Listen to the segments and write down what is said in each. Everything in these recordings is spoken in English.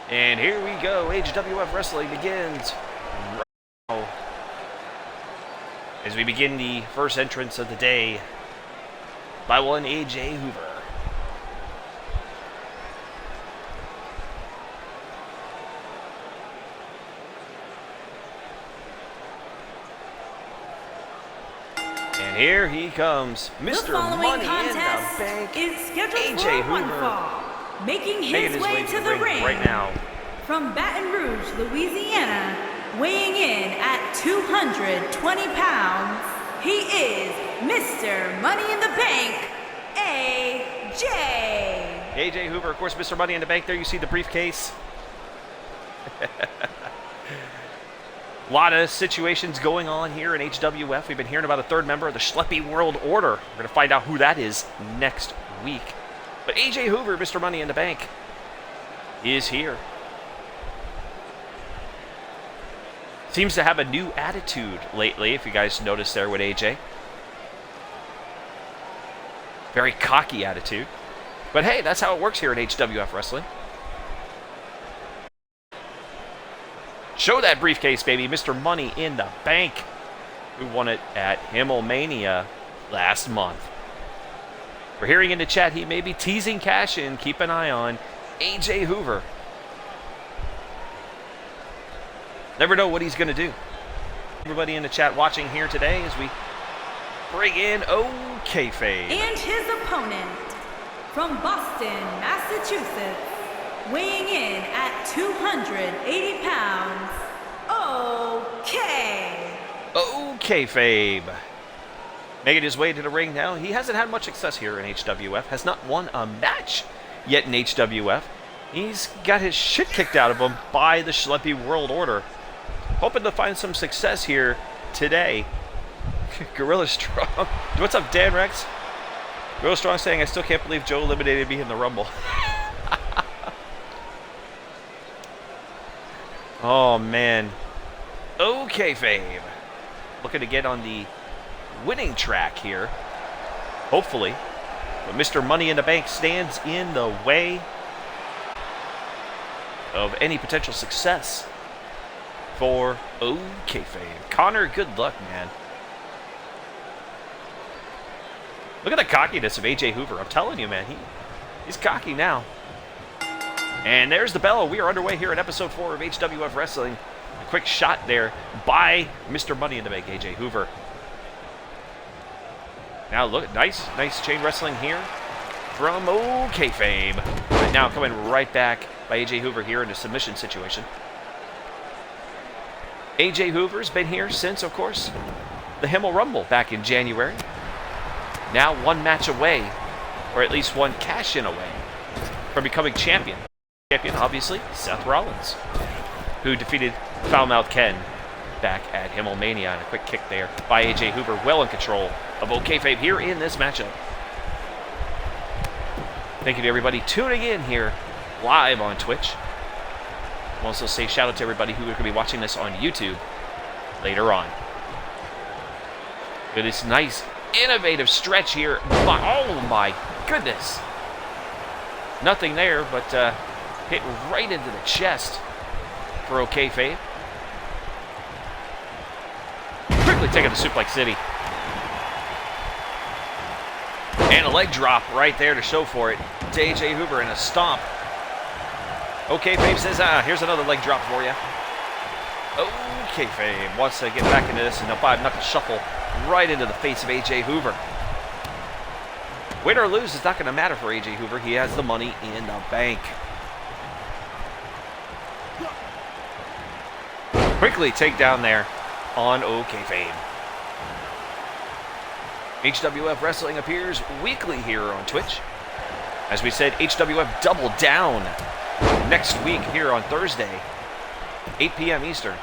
And here we go. HWF Wrestling begins right now. As we begin the first entrance of the day by one AJ Hoover. And here he comes, Mr. Money in the Bank, is scheduled AJ for one Hoover. fall, making his way to the ring right now. From Baton Rouge, Louisiana, weighing in at 220 pounds, he is Mr. Money in the Bank, AJ. AJ Hoover, of course, Mr. Money in the Bank. There you see the briefcase. A lot of situations going on here in HWF. We've been hearing about a third member of the Schleppy World Order. We're going to find out who that is next week. But AJ Hoover, Mr. Money in the Bank, is here. Seems to have a new attitude lately, if you guys noticed there with AJ. Very cocky attitude. But hey, that's how it works here at HWF Wrestling. Show that briefcase, baby. Mr. Money in the Bank, who won it at Himmel Mania last month. We're hearing in the chat he may be teasing cash in. Keep an eye on AJ Hoover. Never know what he's going to do. Everybody in the chat watching here today as we bring in OkayFabe. And his opponent from Boston, Massachusetts, weighing in at 280 pounds, OkayFabe. Making his way to the ring now. He hasn't had much success here in HWF. Has not won a match yet in HWF. He's got his shit kicked out of him by the Schleppy World Order. Hoping to find some success here today. Gorilla Strong. What's up, Danrex? Gorilla Strong saying, I still can't believe Joe eliminated me in the Rumble. Oh, man. OkayFabe. Looking to get on the winning track here. Hopefully. But Mr. Money in the Bank stands in the way of any potential success for OkayFabe. Connor, good luck, man. Look at the cockiness of AJ Hoover. I'm telling you, man, he's cocky now. And there's the bell. We are underway here at episode 4 of HWF Wrestling. A quick shot there by Mr. Money in the Bank, AJ Hoover. Now look, nice chain wrestling here from OkayFabe. But now coming right back by AJ Hoover here in a submission situation. AJ Hoover's been here since, of course, the Himmel Rumble back in January. Now one match away, or at least one cash-in away, from becoming champion. Champion, obviously, Seth Rollins, who defeated Foulmouth Ken back at Himmel Mania. And a quick kick there by AJ Hoover, well in control of OkayFabe here in this matchup. Thank you to everybody tuning in here live on Twitch. I'll also say shout out to everybody who are going to be watching this on YouTube later on. But this nice, innovative stretch here. Oh my goodness. Nothing there, but hit right into the chest for OkayFabe. Quickly taking the Suplex City. And a leg drop right there to show for it to AJ Hoover and a stomp. OkayFabe says, here's another leg drop for you. OkayFabe wants to get back into this, and a 5-knuckle shuffle right into the face of AJ Hoover. Win or lose is not going to matter for AJ Hoover. He has the Money in the Bank. Quickly take down there on OkayFabe. HWF Wrestling appears weekly here on Twitch. As we said, HWF Double Down next week here on Thursday, 8 p.m. Eastern,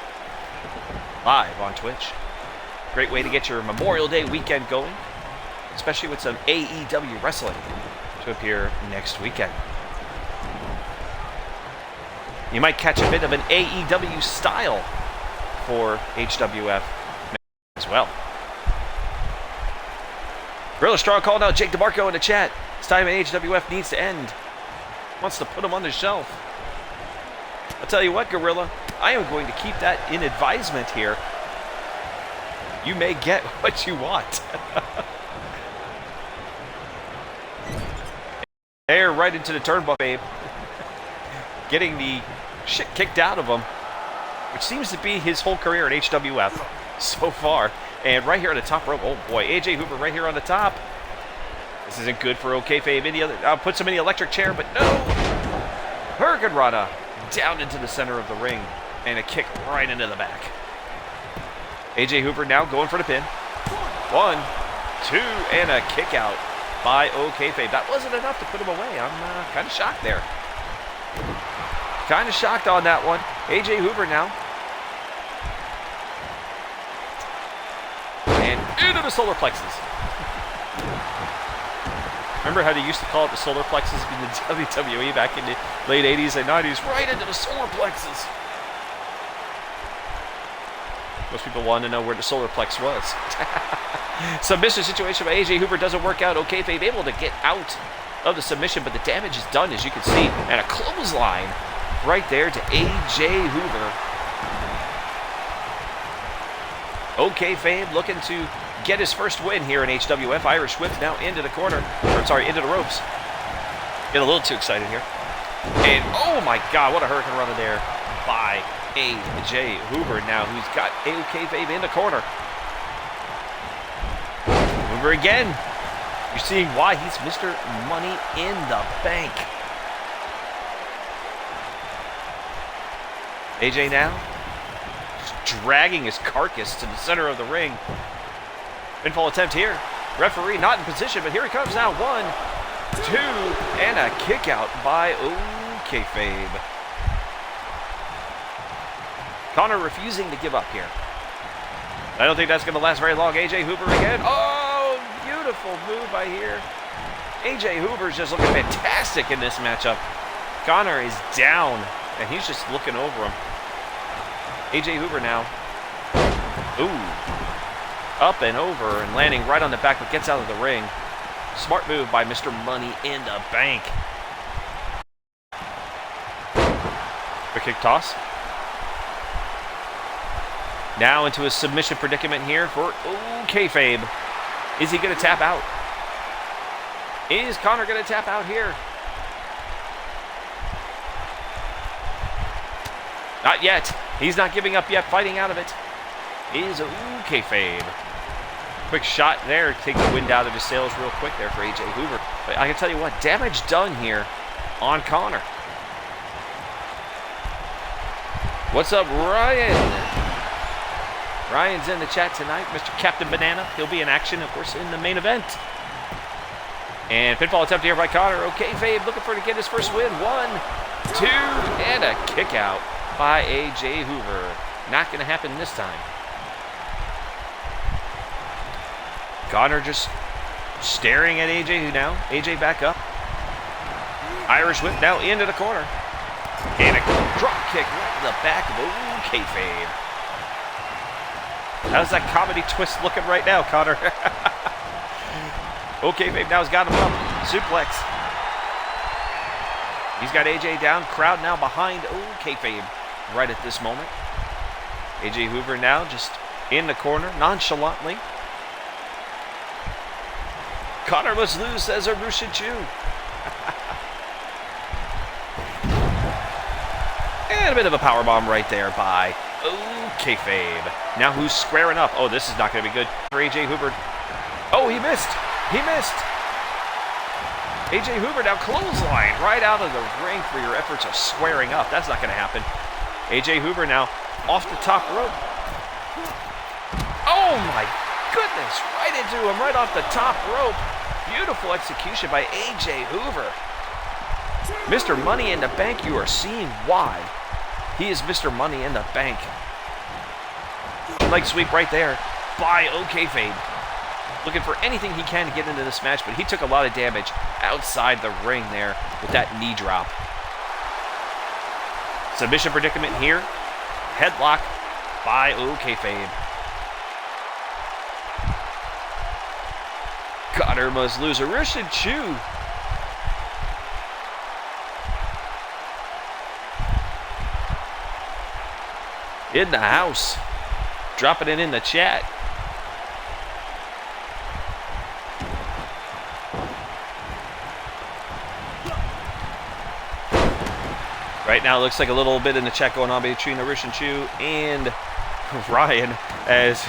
live on Twitch. Great way to get your Memorial Day weekend going, especially with some AEW wrestling to appear next weekend. You might catch a bit of an AEW style for HWF as well. Gorilla Strong called out Jake DeMarco in the chat. It's time HWF needs to end. Wants to put him on the shelf. I'll tell you what, Gorilla, I am going to keep that in advisement here. You may get what you want. Air right into the turnbuckle, babe. Getting the shit kicked out of him, which seems to be his whole career at HWF so far. And right here on the top rope, oh boy, AJ Hoover right here on the top. This isn't good for OkayFabe. Puts him in the electric chair, but no! Hurricane Rana down into the center of the ring, and a kick right into the back. AJ Hoover now going for the pin. 1, 2, and a kick out by OkayFabe. That wasn't enough to put him away. I'm kind of shocked there. Kind of shocked on that one. AJ Hoover now. And into the solar plexus. Remember how they used to call it the solar plexus in the WWE back in the late 80s and 90s? Right into the solar plexus. Most people wanted to know where the solar plex was. Submission situation by AJ Hoover doesn't work out. OkayFabe able to get out of the submission, but the damage is done, as you can see. And a clothesline right there to AJ Hoover. OkayFabe looking to get his first win here in HWF. Irish whip now into the corner. Into the ropes. Get a little too excited here. And oh my God, what a hurricane run there by AJ Hoover now, who's got OkayFabe in the corner. Hoover again. You're seeing why he's Mr. Money in the Bank. AJ now just dragging his carcass to the center of the ring. Pinfall attempt here. Referee not in position, but here he comes now. 1, 2, and a kick out by OkayFabe. Connor refusing to give up here. I don't think that's going to last very long. AJ Hoover again. Oh, beautiful move by here. AJ Hoover's just looking fantastic in this matchup. Connor is down, and he's just looking over him. AJ Hoover now. Ooh. Up and over and landing right on the back, but gets out of the ring. Smart move by Mr. Money in the Bank. The kick toss. Now into a submission predicament here for OkayFabe. Is he going to tap out? Is Connor going to tap out here? Not yet. He's not giving up yet, fighting out of it. Is OkayFabe. Quick shot there, take the wind out of his sails real quick there for AJ Hoover. But I can tell you what, damage done here on Connor. What's up, Ryan? Ryan's in the chat tonight, Mr. Captain Banana. He'll be in action, of course, in the main event. And pinfall attempt here by Connor. OkayFabe looking for to get his first win. 1, 2, and a kick out by AJ Hoover. Not going to happen this time. Connor just staring at AJ now. AJ back up. Irish whip now into the corner. And a drop kick right to the back of OkayFabe. How's that comedy twist looking right now, Connor? OkayFabe now has got him up. Suplex. He's got AJ down. Crowd now behind OkayFabe right at this moment. AJ Hoover now just in the corner, nonchalantly. Connor must lose, says a Russian Jew. And a bit of a powerbomb right there by OkayFabe. Now who's squaring up? Oh, this is not going to be good for AJ Hoover. Oh, he missed. He missed. AJ Hoover now clothesline right out of the ring for your efforts of squaring up. That's not going to happen. AJ Hoover now off the top rope. Oh my goodness, right into him, right off the top rope. Beautiful execution by AJ Hoover. Mr. Money in the Bank, you are seeing why he is Mr. Money in the Bank. Leg sweep right there by OkayFabe. Looking for anything he can to get into this match, but he took a lot of damage outside the ring there with that knee drop. Submission predicament here. Headlock by OkayFabe. Connor must lose a Russian Chew. in the house. Dropping it in the chat. Right now, it looks like a little bit in the chat going on between Arush and Chu and Ryan as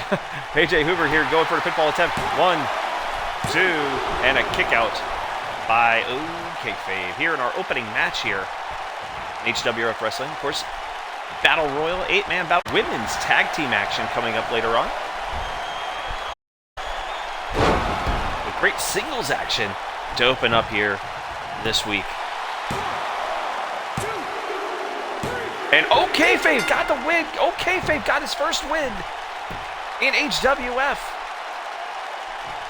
AJ Hoover here going for the pinfall attempt. 1, 2, and a kick out by OkayFabe here in our opening match here. HWF Wrestling, of course, Battle Royal, 8-man battle, women's tag team action coming up later on. With great singles action to open up here this week. And OkayFabe got the win. OkayFabe got his first win in HWF.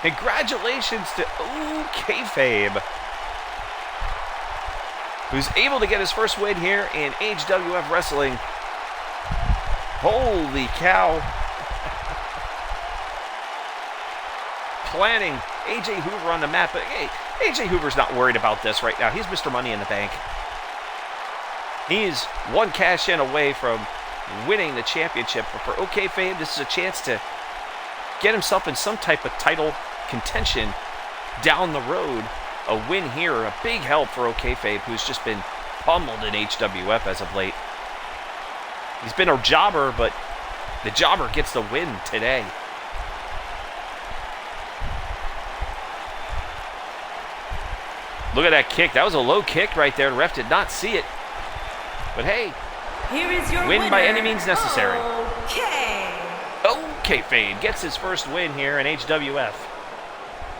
Congratulations to OkayFabe, who's able to get his first win here in HWF Wrestling. Holy cow. Planning AJ Hoover on the map. But hey, AJ Hoover's not worried about this right now. He's Mr. Money in the Bank. He's one cash in away from winning the championship. But for OkayFabe, this is a chance to get himself in some type of title contention down the road. A win here, a big help for OkayFabe, who's just been pummeled in HWF as of late. He's been a jobber, but the jobber gets the win today. Look at that kick. That was a low kick right there. The ref did not see it. But hey, here is your win winner, by any means necessary. Okay. OkayFabe gets his first win here in HWF.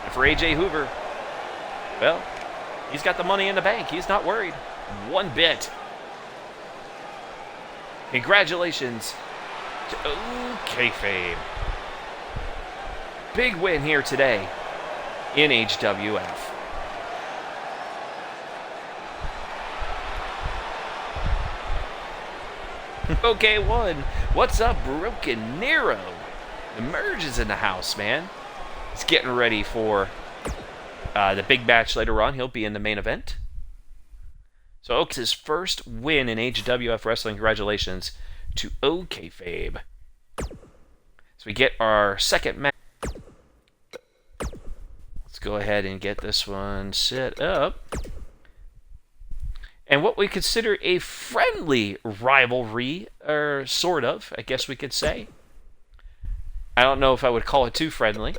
And for AJ Hoover, well, he's got the money in the bank. He's not worried one bit. Congratulations to OkayFabe. Big win here today in HWF. OK1, what's up, Broken Nero? The Merge is in the house, man. He's getting ready for the big match later on. He'll be in the main event. So Oak's his first win in HWF Wrestling. Congratulations to OkayFabe. So we get our second match. Let's go ahead and get this one set up. And what we consider a friendly rivalry, or sort of, I guess we could say. I don't know if I would call it too friendly.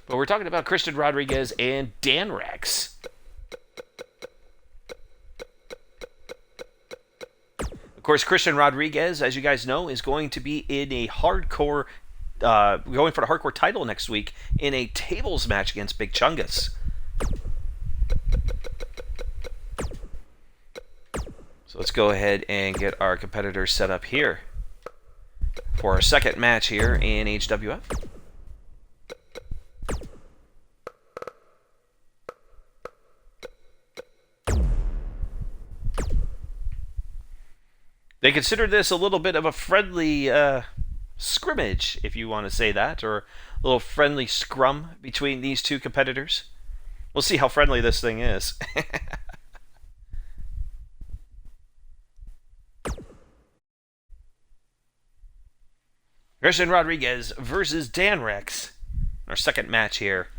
But we're talking about Cristian Rodriguez and Danrex. Of course, Cristian Rodriguez, as you guys know, is going to be in a hardcore, going for the hardcore title next week in a tables match against Big Chungus. So let's go ahead and get our competitors set up here for our second match here in HWF. They consider this a little bit of a friendly scrimmage, if you want to say that, or a little friendly scrum between these two competitors. We'll see how friendly this thing is. Cristian Rodriguez versus Danrex. Our second match here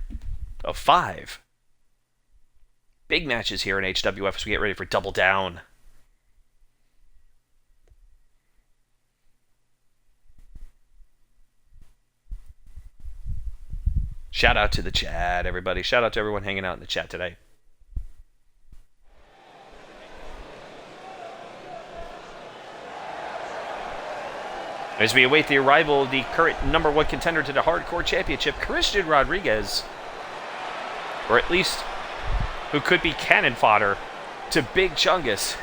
of 5. Big matches here in HWF as we get ready for Double Down. Shout out to the chat, everybody. Shout out to everyone hanging out in the chat today. As we await the arrival of the current #1 contender to the Hardcore Championship, Cristian Rodriguez, or at least who could be cannon fodder to Big Chungus.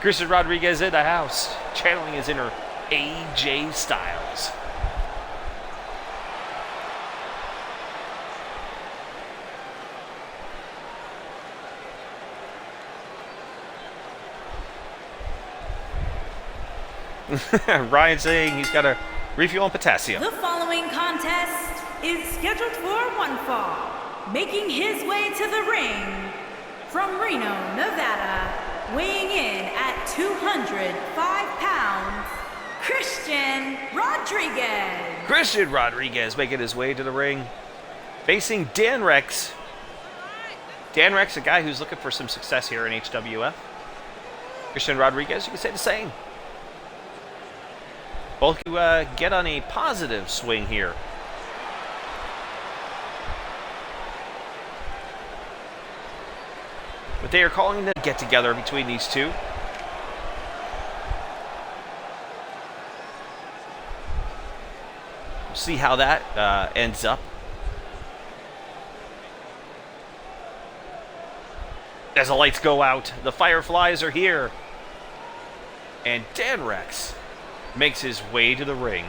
Cristian Rodriguez in the house, channeling his inner AJ Styles. Ryan saying he's got a refuel on potassium. The following contest is scheduled for one fall. Making his way to the ring from Reno, Nevada, weighing in at 205 pounds, Cristian Rodriguez. Cristian Rodriguez making his way to the ring, facing Danrex. Danrex, a guy who's looking for some success here in HWF. Cristian Rodriguez, you can say the same. Both who get on a positive swing here. But they are calling the get-together between these two. We'll see how that ends up. As the lights go out, the Fireflies are here. And Danrex makes his way to the ring.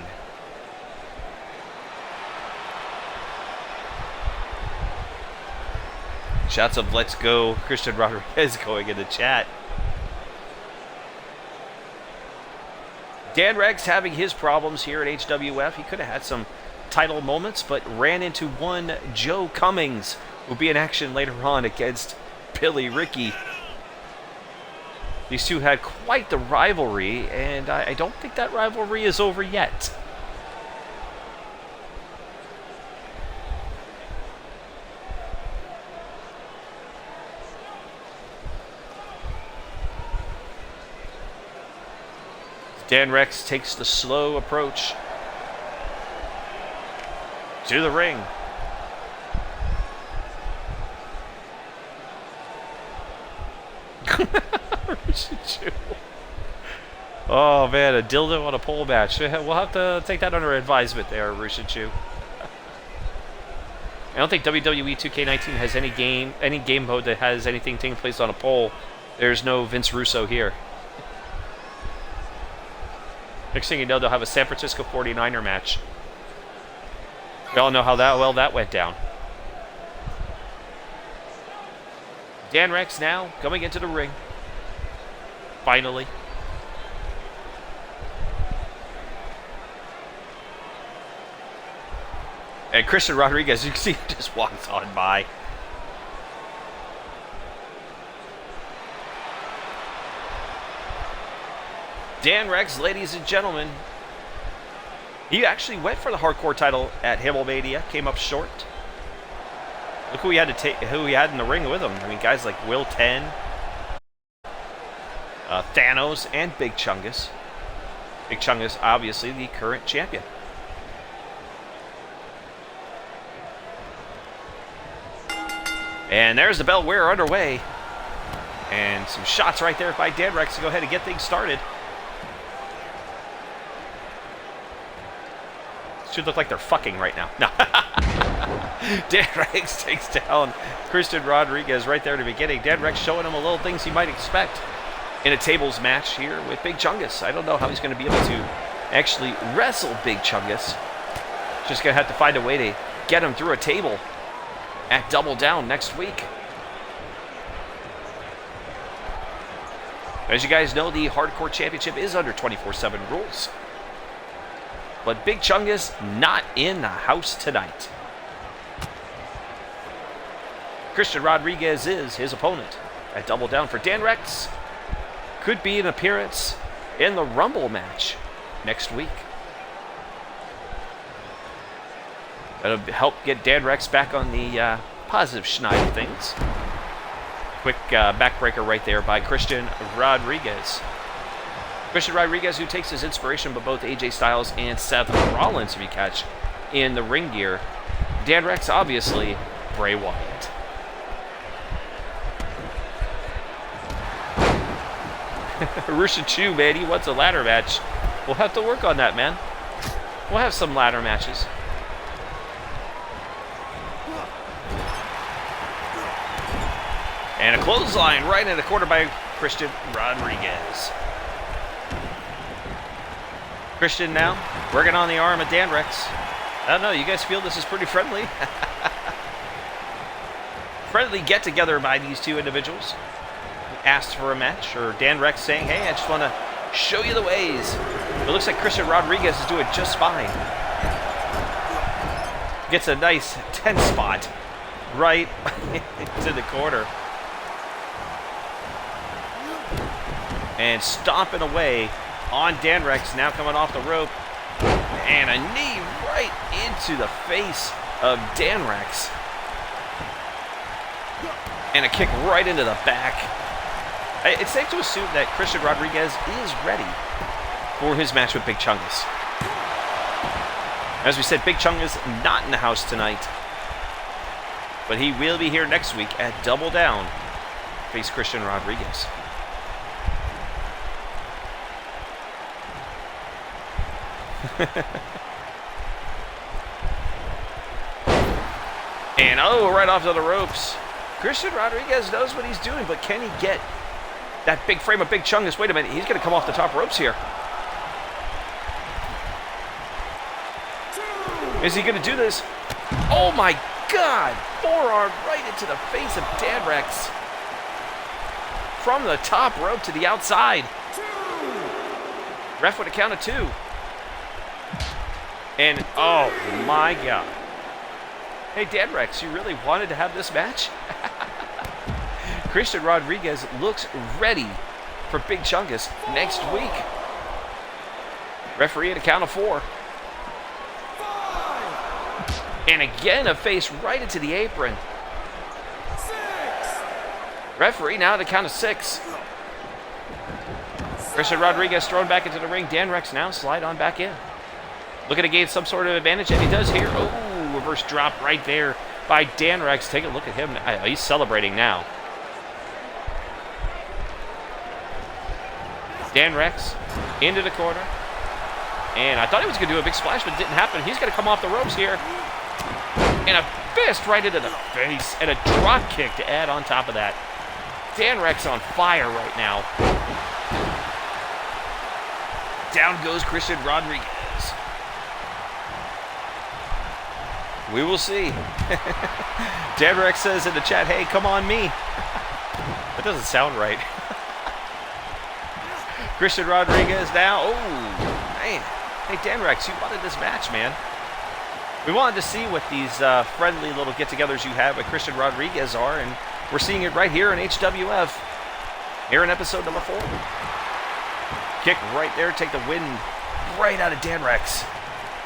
Shots of "Let's go" Cristian Rodriguez going in the chat. Danrex having his problems here at HWF. He could have had some title moments, but ran into one Joe Cummings, who'll be in action later on against Billy Ricky. These two had quite the rivalry, and I don't think that rivalry is over yet. Danrex takes the slow approach to the ring. Oh man, a dildo on a pole match. We'll have to take that under advisement there, Rushichu. I don't think WWE 2K19 has any game mode that has anything taking place on a pole. There's no Vince Russo here. Next thing you know, they'll have a San Francisco 49er match. We all know how that went down. Danrex now coming into the ring. Finally. And Cristian Rodriguez, you can see, just walks on by. Danrex, ladies and gentlemen, he actually went for the hardcore title at Himmel Mania, came up short. Look who he had in the ring with him. I mean, guys like Will 10, Thanos, and Big Chungus. Big Chungus, obviously, the current champion. And there's the bell. We're underway. And some shots right there by Danrex to go ahead and get things started. Should look like they're fucking right now. No. Danrex takes down Cristian Rodriguez right there at the beginning. Danrex showing him a little things he might expect in a tables match here with Big Chungus. I don't know how he's going to be able to actually wrestle Big Chungus. Just going to have to find a way to get him through a table at Double Down next week. As you guys know, the Hardcore Championship is under 24/7 rules. But Big Chungus not in the house tonight. Cristian Rodriguez is his opponent at Double Down for Danrex. Could be an appearance in the Rumble match next week. That'll help get Danrex back on the positive schneid of things. Quick backbreaker right there by Cristian Rodriguez. Cristian Rodriguez, who takes his inspiration from both AJ Styles and Seth Rollins, if you catch, in the ring gear. Danrex, obviously, Bray Wyatt. Rushichu, man, he wants a ladder match. We'll have to work on that, man. We'll have some ladder matches. And a clothesline right in the corner by Cristian Rodriguez. Cristian now working on the arm of Danrex. I don't know, you guys feel this is pretty friendly? Friendly get-together by these two individuals. Asked for a match, or Danrex saying, hey, I just want to show you the ways. It looks like Cristian Rodriguez is doing just fine. Gets a nice 10 spot right into the corner. And stomping away on Danrex, now coming off the rope. And a knee right into the face of Danrex. And a kick right into the back. It's safe to assume that Cristian Rodriguez is ready for his match with Big Chungus. As we said, Big Chungus not in the house tonight. But he will be here next week at Double Down. Face Cristian Rodriguez. And right off to the ropes. Cristian Rodriguez knows what he's doing, but can he get that big frame of Big Chungus? Wait a minute, he's going to come off the top ropes here. Is he going to do this? Oh my God! Forearm right into the face of Danrex. From the top rope to the outside. Ref with a count of 2. And oh my God. Hey Danrex, you really wanted to have this match? Cristian Rodriguez looks ready for Big Chungus next week. Referee at a count of 4. And again, a face right into the apron. 6. Referee now at a count of 6. Cristian Rodriguez thrown back into the ring. Danrex now slide on back in. Looking to gain some sort of advantage, and he does here. Oh, reverse drop right there by Danrex. Take a look at him. He's celebrating now. Danrex into the corner. And I thought he was going to do a big splash, but it didn't happen. He's going to come off the ropes here. And a fist right into the face. And a drop kick to add on top of that. Danrex on fire right now. Down goes Cristian Rodriguez. We will see. Danrex says in the chat, hey, come on me. That doesn't sound right. Cristian Rodriguez now. Oh, man. Hey, Danrex, you wanted this match, man. We wanted to see what these friendly little get-togethers you have with Cristian Rodriguez are, and we're seeing it right here in HWF. Here in episode number 4. Kick right there, take the wind right out of Danrex.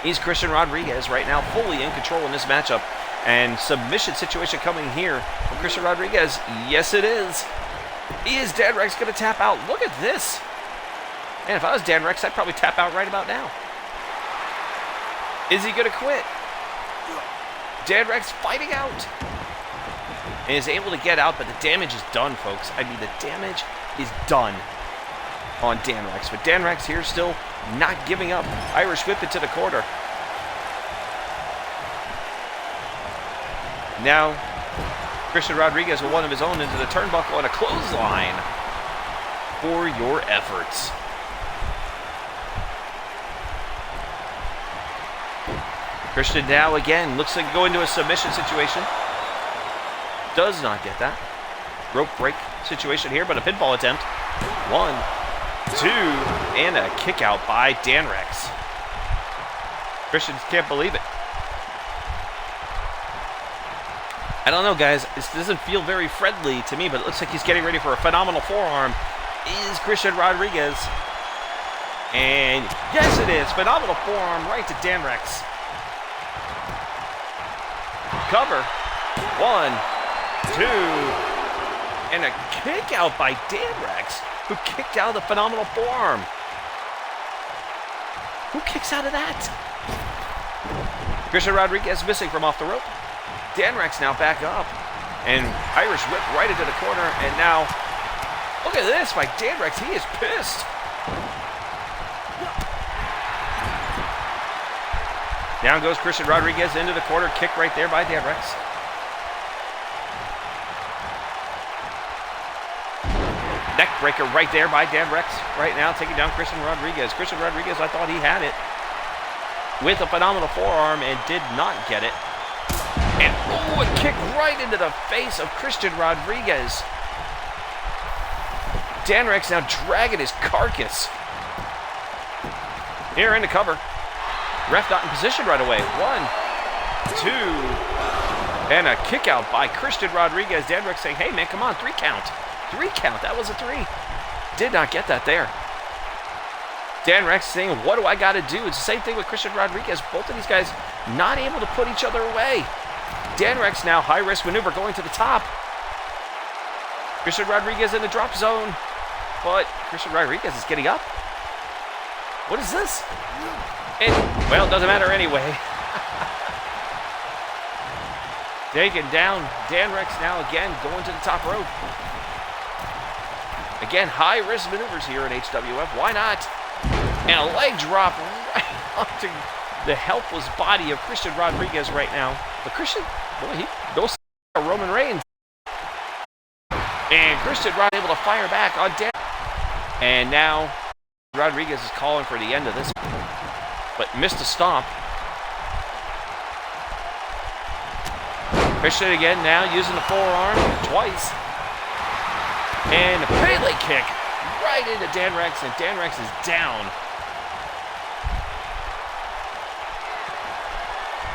He's Cristian Rodriguez right now, fully in control in this matchup. And submission situation coming here from Cristian Rodriguez. Yes, it is. Is Danrex going to tap out? Look at this. Man, if I was Danrex, I'd probably tap out right about now. Is he going to quit? Danrex fighting out. And is able to get out, but the damage is done, folks. I mean, the damage is done on Danrex. But Danrex here still not giving up. Irish whip it to the corner. Now, Cristian Rodriguez with one of his own into the turnbuckle and a clothesline for your efforts. Cristian now again looks like go into a submission situation. Does not get that. Rope break situation here, but a pinfall attempt. 1, 2, and a kick out by Danrex. Cristian can't believe it. I don't know, guys. This doesn't feel very friendly to me, but it looks like he's getting ready for a phenomenal forearm. Is Cristian Rodriguez. And yes, it is. Phenomenal forearm right to Danrex. Cover. 1, 2, and a kick out by Danrex, who kicked out of the phenomenal forearm. Who kicks out of that? Cristian Rodriguez missing from off the rope. Danrex now back up. And Irish whip right into the corner. And now, look at this by Danrex. He is pissed. Down goes Cristian Rodriguez into the corner. Kick right there by Danrex. Neck breaker right there by Danrex. Right now taking down Cristian Rodriguez. Cristian Rodriguez, I thought he had it with a phenomenal forearm and did not get it. And oh, a kick right into the face of Cristian Rodriguez. Danrex now dragging his carcass. Here in the cover. Ref not in position right away. 1, 2, and a kick out by Cristian Rodriguez. Danrex saying, hey man, come on, 3 count. 3 count, that was a 3. Did not get that there. Danrex saying, what do I got to do? It's the same thing with Cristian Rodriguez. Both of these guys not able to put each other away. Danrex now, high-risk maneuver going to the top. Cristian Rodriguez in the drop zone. But Cristian Rodriguez is getting up. What is this? Well, it doesn't matter anyway. Taken down. Danrex now again going to the top rope. Again, high-risk maneuvers here in HWF. Why not? And a leg drop right onto the helpless body of Cristian Rodriguez right now. But Cristian, boy, he goes to Roman Reigns. And Cristian Rod able to fire back on Dan. And now Rodriguez is calling for the end of this. But missed a stomp. Cristian again now using the forearm twice. And a Pele kick right into Danrex, and Danrex is down.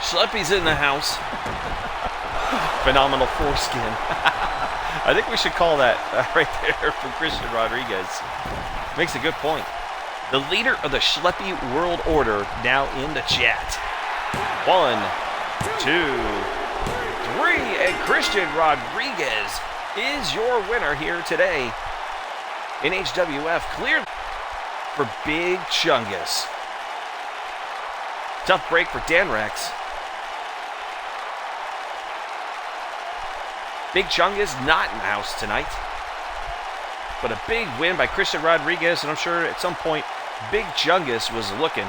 Schleppy's in the house. Phenomenal foreskin. I think we should call that right there from Cristian Rodriguez. Makes a good point. The leader of the Schleppy World Order now in the chat. 1, 2, 3, and Cristian Rodriguez is your winner here today in HWF. Cleared for Big Chungus. Tough break for Danrex. Big Chungus not in the house tonight. But a big win by Cristian Rodriguez, and I'm sure at some point Big Chungus was looking.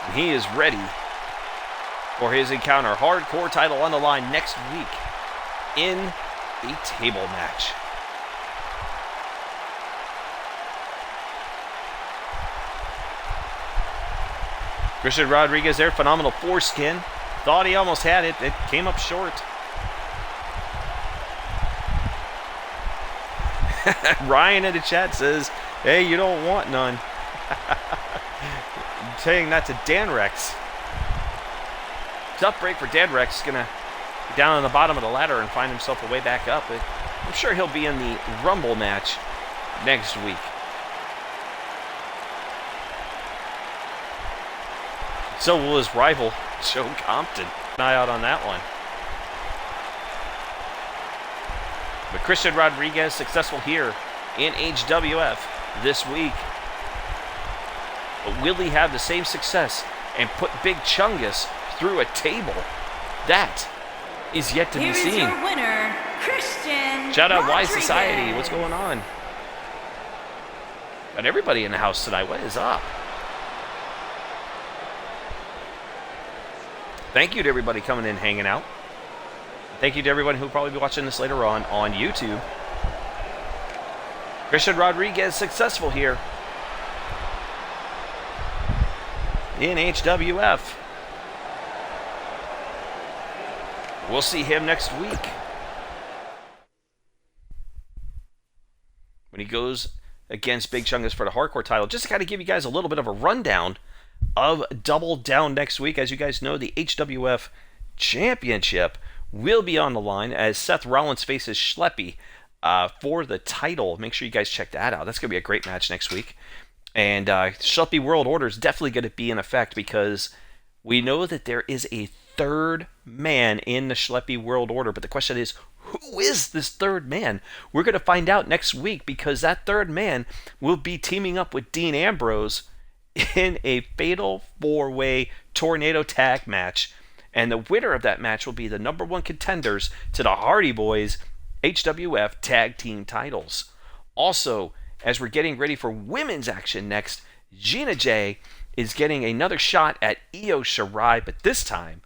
And he is ready for his encounter. Hardcore title on the line next week in a table match. Cristian Rodriguez there, phenomenal foreskin. Thought he almost had it. It came up short. Ryan in the chat says, hey, you don't want none. Saying that to Danrex. Tough break for Danrex. Going to be down on the bottom of the ladder and find himself a way back up. But I'm sure he'll be in the Rumble match next week. So will his rival, Joe Compton. An eye out on that one. But Cristian Rodriguez successful here in HWF this week. But will he have the same success and put Big Chungus through a table? That is yet to be seen. Here is your winner, Cristian Shout out Rodriguez. Y Society. What's going on? Got everybody in the house tonight. What is up? Thank you to everybody coming in, hanging out. Thank you to everyone who will probably be watching this later on YouTube. Cristian Rodriguez successful here in HWF. We'll see him next week when he goes against Big Chungus for the hardcore title. Just to kind of give you guys a little bit of a rundown of Double Down next week. As you guys know, the HWF Championship will be on the line as Seth Rollins faces Schleppy for the title. Make sure you guys check that out. That's going to be a great match next week. And Schleppy World Order is definitely going to be in effect because we know that there is a third man in the Schleppy World Order. But the question is, who is this third man? We're going to find out next week because that third man will be teaming up with Dean Ambrose in a fatal four-way tornado tag match. And the winner of that match will be the #1 contenders to the Hardy Boys HWF Tag Team titles. Also, as we're getting ready for women's action next, Gina J is getting another shot at Io Shirai, but this time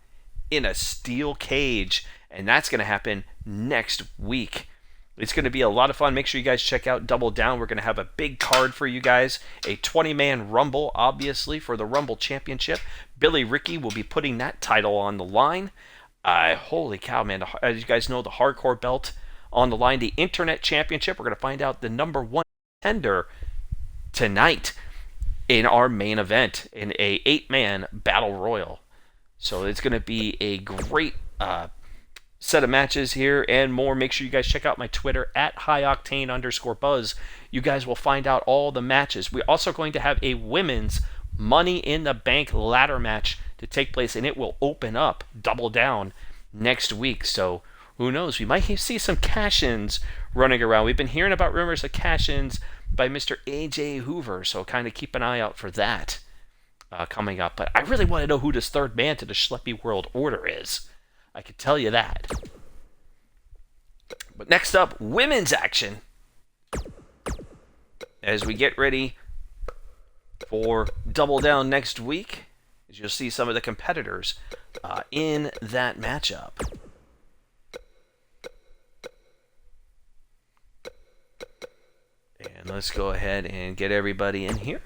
in a steel cage. And that's going to happen next week. It's going to be a lot of fun. Make sure you guys check out Double Down. We're going to have a big card for you guys. A 20-man Rumble, obviously, for the Rumble Championship. Billy Ricky will be putting that title on the line. Holy cow, man. As you guys know, the Hardcore Belt on the line. The Internet Championship. We're going to find out the #1 contender tonight in our main event in a 8-man Battle Royal. So it's going to be a great set of matches here and more. Make sure you guys check out my Twitter at @highoctane_buzz. You guys will find out all the matches. We're also going to have a women's Money in the Bank ladder match to take place, and it will open up Double Down next week. So who knows? We might see some cash-ins running around. We've been hearing about rumors of cash-ins by Mr. AJ Hoover, so kind of keep an eye out for that coming up. But I really want to know who this third man to the Schleppy World Order is. I can tell you that. But next up, women's action. As we get ready for Double Down next week, as you'll see some of the competitors in that matchup. And let's go ahead and get everybody in here.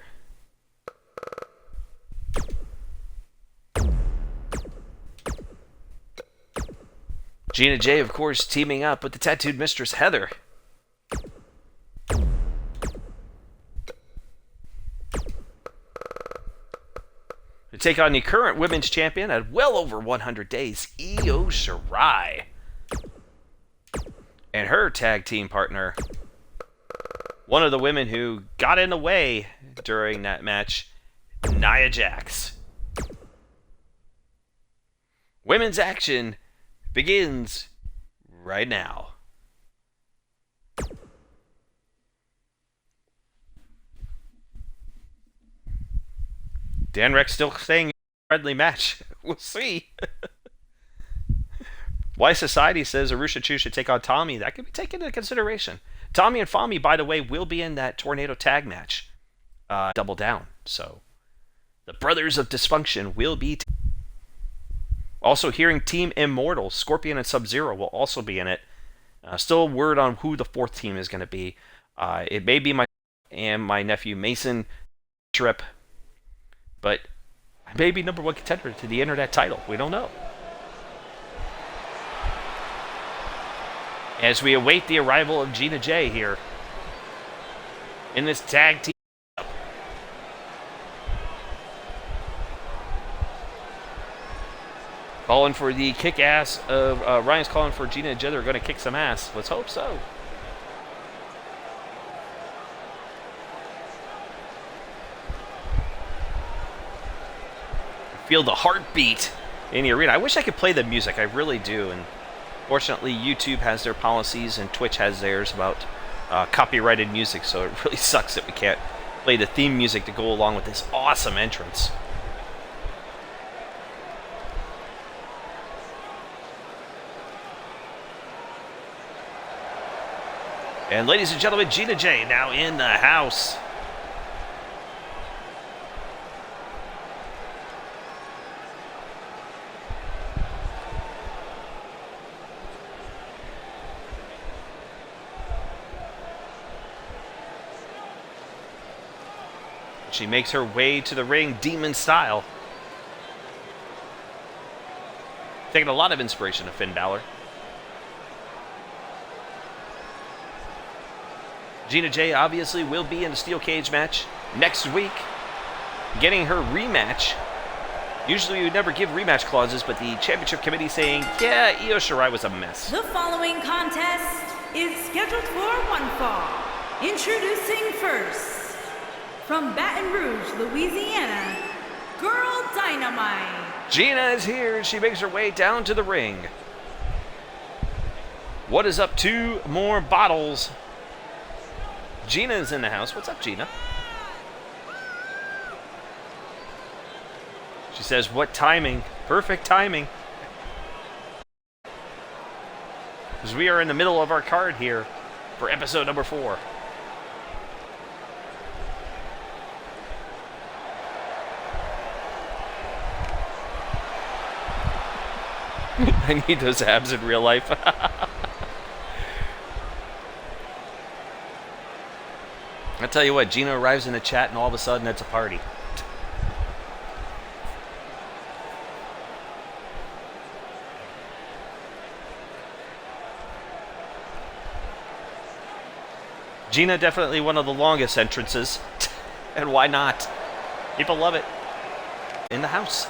Gina J, of course, teaming up with the tattooed Mistress Heather. To take on the current women's champion at well over 100 days, Io Shirai. And her tag team partner, one of the women who got in the way during that match, Nia Jax. Women's action begins right now. Danrex still saying friendly match. We'll see. Why Society says Arusha Chu should take on Tommy. That could be taken into consideration. Tommy and Fami, by the way, will be in that Tornado tag match. Double Down. So the Brothers of Dysfunction will be... Also hearing Team Immortal, Scorpion and Sub-Zero will also be in it. Still word on who the fourth team is going to be. It may be my nephew Mason Trip, but I may be #1 contender to the Internet title. We don't know. As we await the arrival of Gina J here in this tag team. Calling for the kick ass of Ryan's calling for Gina and J. They're going to kick some ass. Let's hope so. Feel the heartbeat in the arena. I wish I could play the music. I really do. And fortunately, YouTube has their policies and Twitch has theirs about copyrighted music. So it really sucks that we can't play the theme music to go along with this awesome entrance. And ladies and gentlemen, Gina J now in the house. She makes her way to the ring, demon style. Taking a lot of inspiration of Finn Balor. Gina J obviously will be in a steel cage match next week, getting her rematch. Usually we would never give rematch clauses, but the championship committee saying, yeah, Io Shirai was a mess. The following contest is scheduled for one fall. Introducing first, from Baton Rouge, Louisiana, Girl Dynamite. Gina is here. She makes her way down to the ring. What is up? 2 more bottles. Gina is in the house. What's up, Gina? She says, what timing? Perfect timing. Because we are in the middle of our card here for episode number 4. I need those abs in real life. I tell you what, Gina arrives in the chat and all of a sudden it's a party. Gina definitely one of the longest entrances. And why not? People love it. In the house.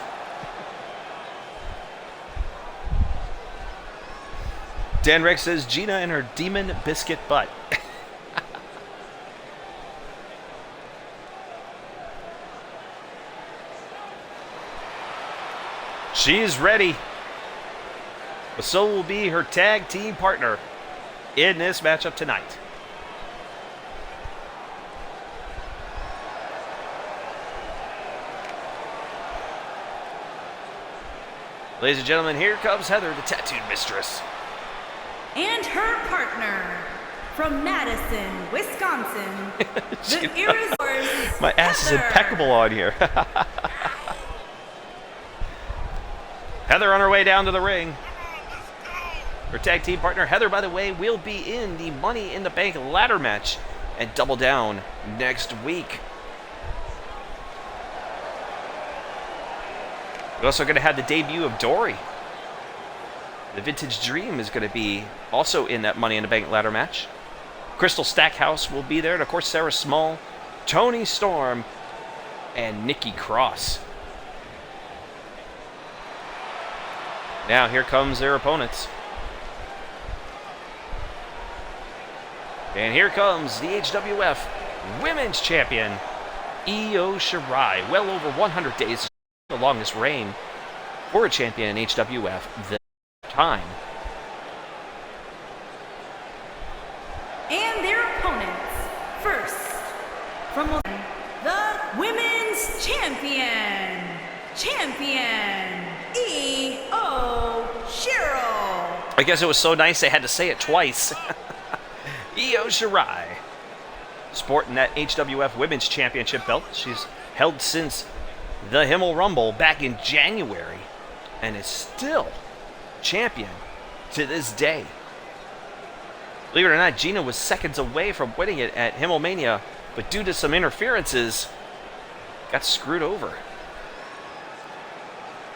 Danrex says Gina and her demon biscuit butt. She's ready. But so will be her tag team partner in this matchup tonight. Ladies and gentlemen, here comes Heather, the tattooed mistress. And her partner from Madison, Wisconsin, the irresource My ass is Heather. impeccable on here. Heather on her way down to the ring. Her tag team partner, Heather, by the way, will be in the Money in the Bank ladder match at Double Down next week. We're also going to have the debut of Dory. The Vintage Dream is going to be also in that Money in the Bank ladder match. Crystal Stackhouse will be there, and of course Sarah Small, Tony Storm, and Nikki Cross. Now here comes their opponents. And here comes the HWF Women's Champion, Io Shirai. Well over 100 days, the longest reign for a champion in HWF this time. And their opponents, first, from the Women's Champion, Io Shirai. I guess it was so nice they had to say it twice. Io Shirai, sporting that HWF Women's Championship belt. She's held since the Himmel Rumble back in January and is still champion to this day. Believe it or not, Gina was seconds away from winning it at Himmelmania, but due to some interferences, got screwed over.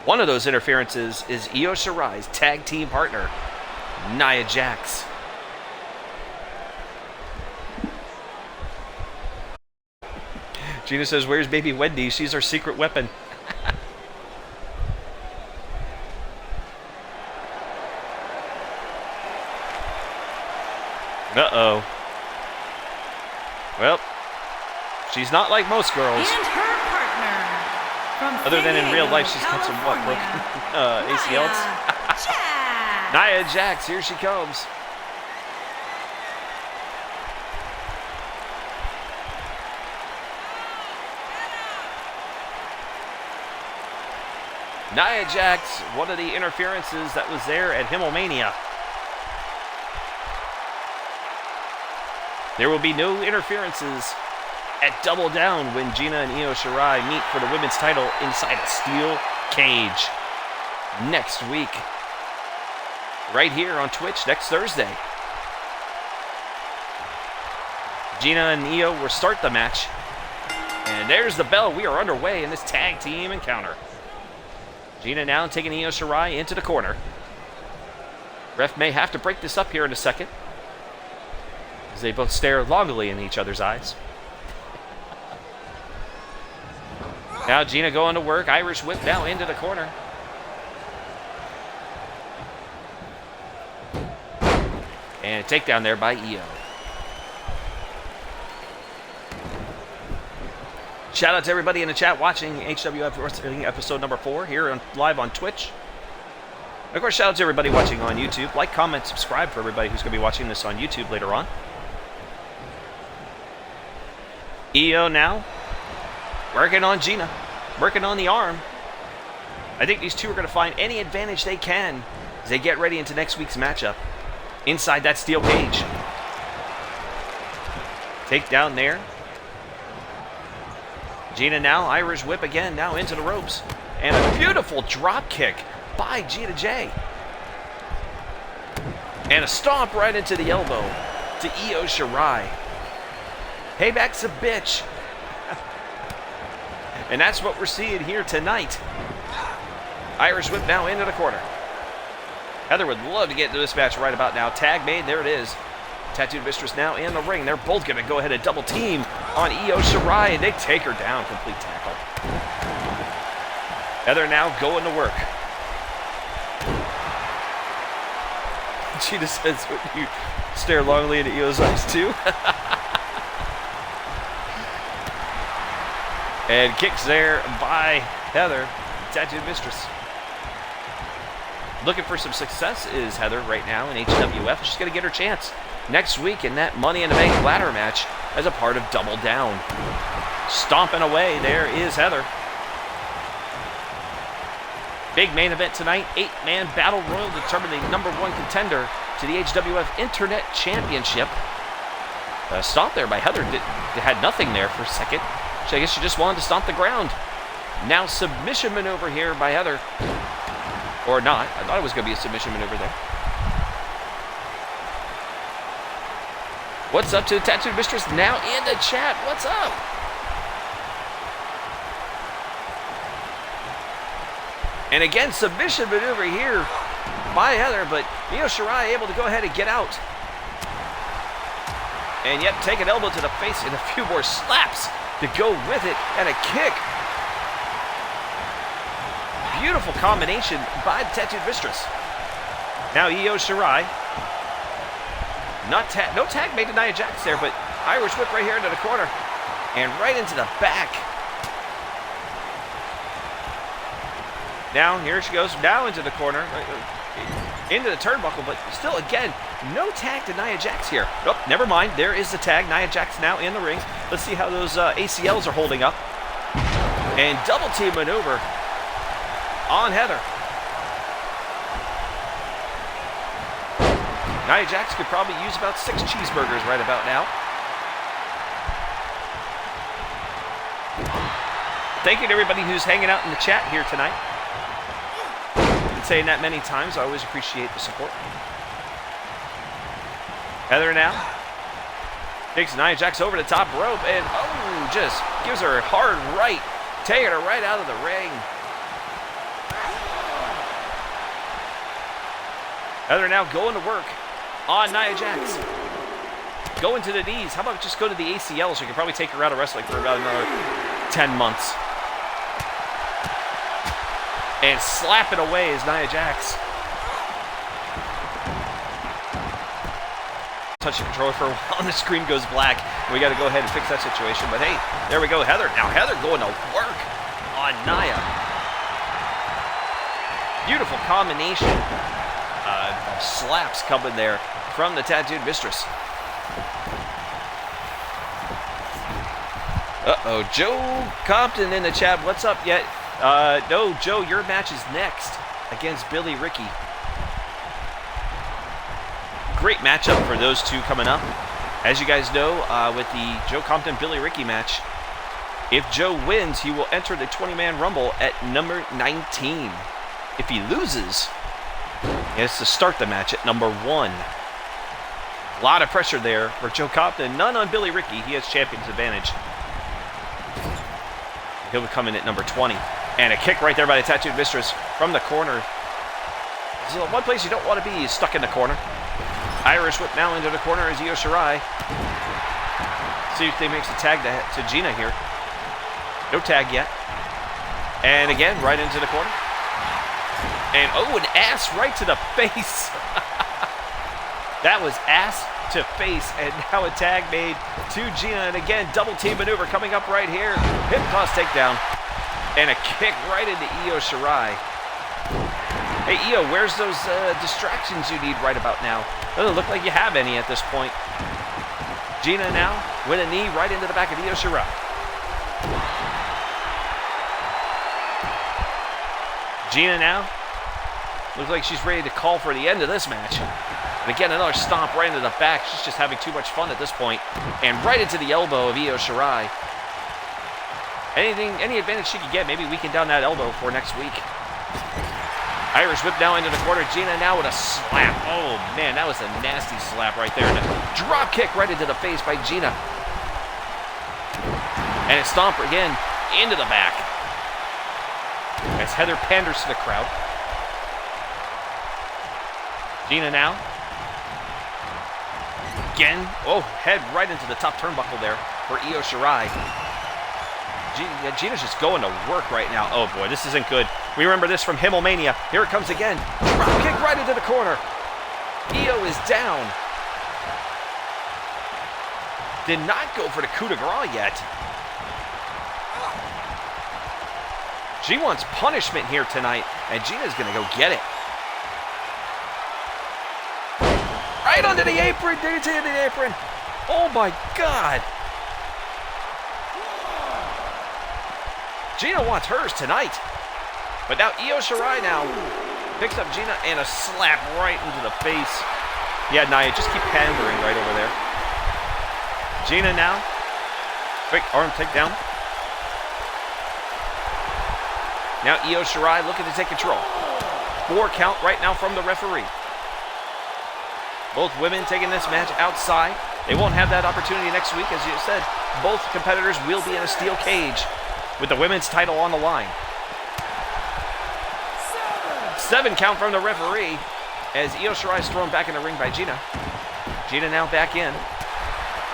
One of those interferences is Io Shirai's tag team partner, Nia Jax. Gina says, "Where's baby Wendy? She's our secret weapon." Uh-oh. Well, she's not like most girls. And her partner from Other than in real San life, Diego, she's got some what, broken California, ACLs? Jax. Nia Jax, here she comes. Nia Jax, one of the interferences that was there at Himmelmania. There will be no interferences at Double Down when Gina and Io Shirai meet for the women's title inside a steel cage next week. Right here on Twitch next Thursday. Gina and Io will start the match. And there's the bell. We are underway in this tag team encounter. Gina now taking Io Shirai into the corner. Ref may have to break this up here in a second, as they both stare longingly in each other's eyes. Now Gina going to work. Irish whip now into the corner. And a takedown there by Io. Shout out to everybody in the chat watching HWF Wrestling episode number 4 here live on Twitch. And of course, shout out to everybody watching on YouTube. Like, comment, subscribe for everybody who's going to be watching this on YouTube later on. Io now working on Gina, working on the arm. I think these two are going to find any advantage they can as they get ready into next week's matchup inside that steel cage. Takedown there. Gina now, Irish whip again, now into the ropes. And a beautiful drop kick by Gina J. And a stomp right into the elbow to Io Shirai. Payback's a bitch. And that's what we're seeing here tonight. Irish whip now into the corner. Heather would love to get into this match right about now. Tag made, there it is. Tattooed Mistress now in the ring. They're both going to go ahead and double team on Io Shirai, and they take her down. Complete tackle. Heather now going to work. Gina says, you stare longingly into Io's eyes too. And kicks there by Heather, Tattooed Mistress. Looking for some success is Heather right now in HWF. She's going to get her chance next week in that Money in the Bank ladder match as a part of Double Down. Stomping away, there is Heather. Big main event tonight, 8-man battle royal determining #1 contender to the HWF Internet Championship. A stomp there by Heather. Had nothing there for a second. I guess she just wanted to stomp the ground. Now submission maneuver here by Heather. Or not. I thought it was going to be a submission maneuver there. What's up to the Tattooed Mistress now in the chat? What's up? And again, submission maneuver here by Heather, but Shirai able to go ahead and get out. And yet take an elbow to the face and a few more slaps to go with it, and a kick. Beautiful combination by the Tattooed Mistress. Now Shirai. No tag made to Nia Jax there, but Irish whip right here into the corner. And right into the back. Now, here she goes, now into the corner. Into the turnbuckle, but still, again, no tag to Nia Jax here. Nope, never mind. There is the tag. Nia Jax now in the ring. Let's see how those ACLs are holding up. And double team maneuver on Heather. Nia Jax could probably use about 6 cheeseburgers right about now. Thank you to everybody who's hanging out in the chat here tonight. Been saying that many times. I always appreciate the support. Heather now takes Nia Jax over the top rope and just gives her a hard right, taking her right out of the ring. Heather now going to work on Nia Jax. Going to the knees. How about just go to the ACL so you can probably take her out of wrestling for about another 10 months. And slap it away is Nia Jax. Touch the controller for a while and the screen goes black. We got to go ahead and fix that situation. But hey, there we go. Heather. Now Heather going to work on Nia. Beautiful combination of slaps coming there from the Tattooed Mistress. Uh-oh, Joe Compton in the chat. What's up yet? No, Joe, your match is next against Billy Ricky. Great matchup for those two coming up. As you guys know, with the Joe Compton-Billy Ricky match, if Joe wins, he will enter the 20-man Rumble at number 19. If he loses, he has to start the match at number 1. A lot of pressure there for Joe Compton. None on Billy Ricky. He has champion's advantage. He'll be coming at number 20. And a kick right there by the Tattooed Mistress from the corner. So one place you don't want to be is stuck in the corner. Irish whip now into the corner is Shirai. See if they makes a tag to Gina here. No tag yet. And again, right into the corner. And an ass right to the face. That was ass to face, and now a tag made to Gina. And again, double team maneuver coming up right here. Hip toss takedown. And a kick right into Shirai. Hey, where's those distractions you need right about now? Doesn't look like you have any at this point. Gina now with a knee right into the back of Shirai. Gina now looks like she's ready to call for the end of this match. And again, another stomp right into the back. She's just having too much fun at this point. And right into the elbow of Shirai. Any advantage she could get, maybe weaken down that elbow for next week. Irish whip now into the corner. Gina now with a slap. Oh, man, that was a nasty slap right there. And a drop kick right into the face by Gina. And a stomp again into the back. As Heather panders to the crowd. Gina now. Again. Oh, head right into the top turnbuckle there for Shirai. Gina's just going to work right now. Oh boy, this isn't good. We remember this from Himmel Mania. Here it comes again. Drop kick right into the corner. Io is down. Did not go for the coup de grace yet. She wants punishment here tonight, and Gina's going to go get it. Right under the apron, DDT into the apron. Oh my God. Gina wants hers tonight. But now Io Shirai now picks up Gina and a slap right into the face. Yeah, Nia, just keep pandering right over there. Gina now. Quick arm takedown. Now Io Shirai looking to take control. 4 count right now from the referee. Both women taking this match outside. They won't have that opportunity next week. As you said, both competitors will be in a steel cage with the women's title on the line. 7 count from the referee as Io Shirai is thrown back in the ring by Gina. Gina now back in.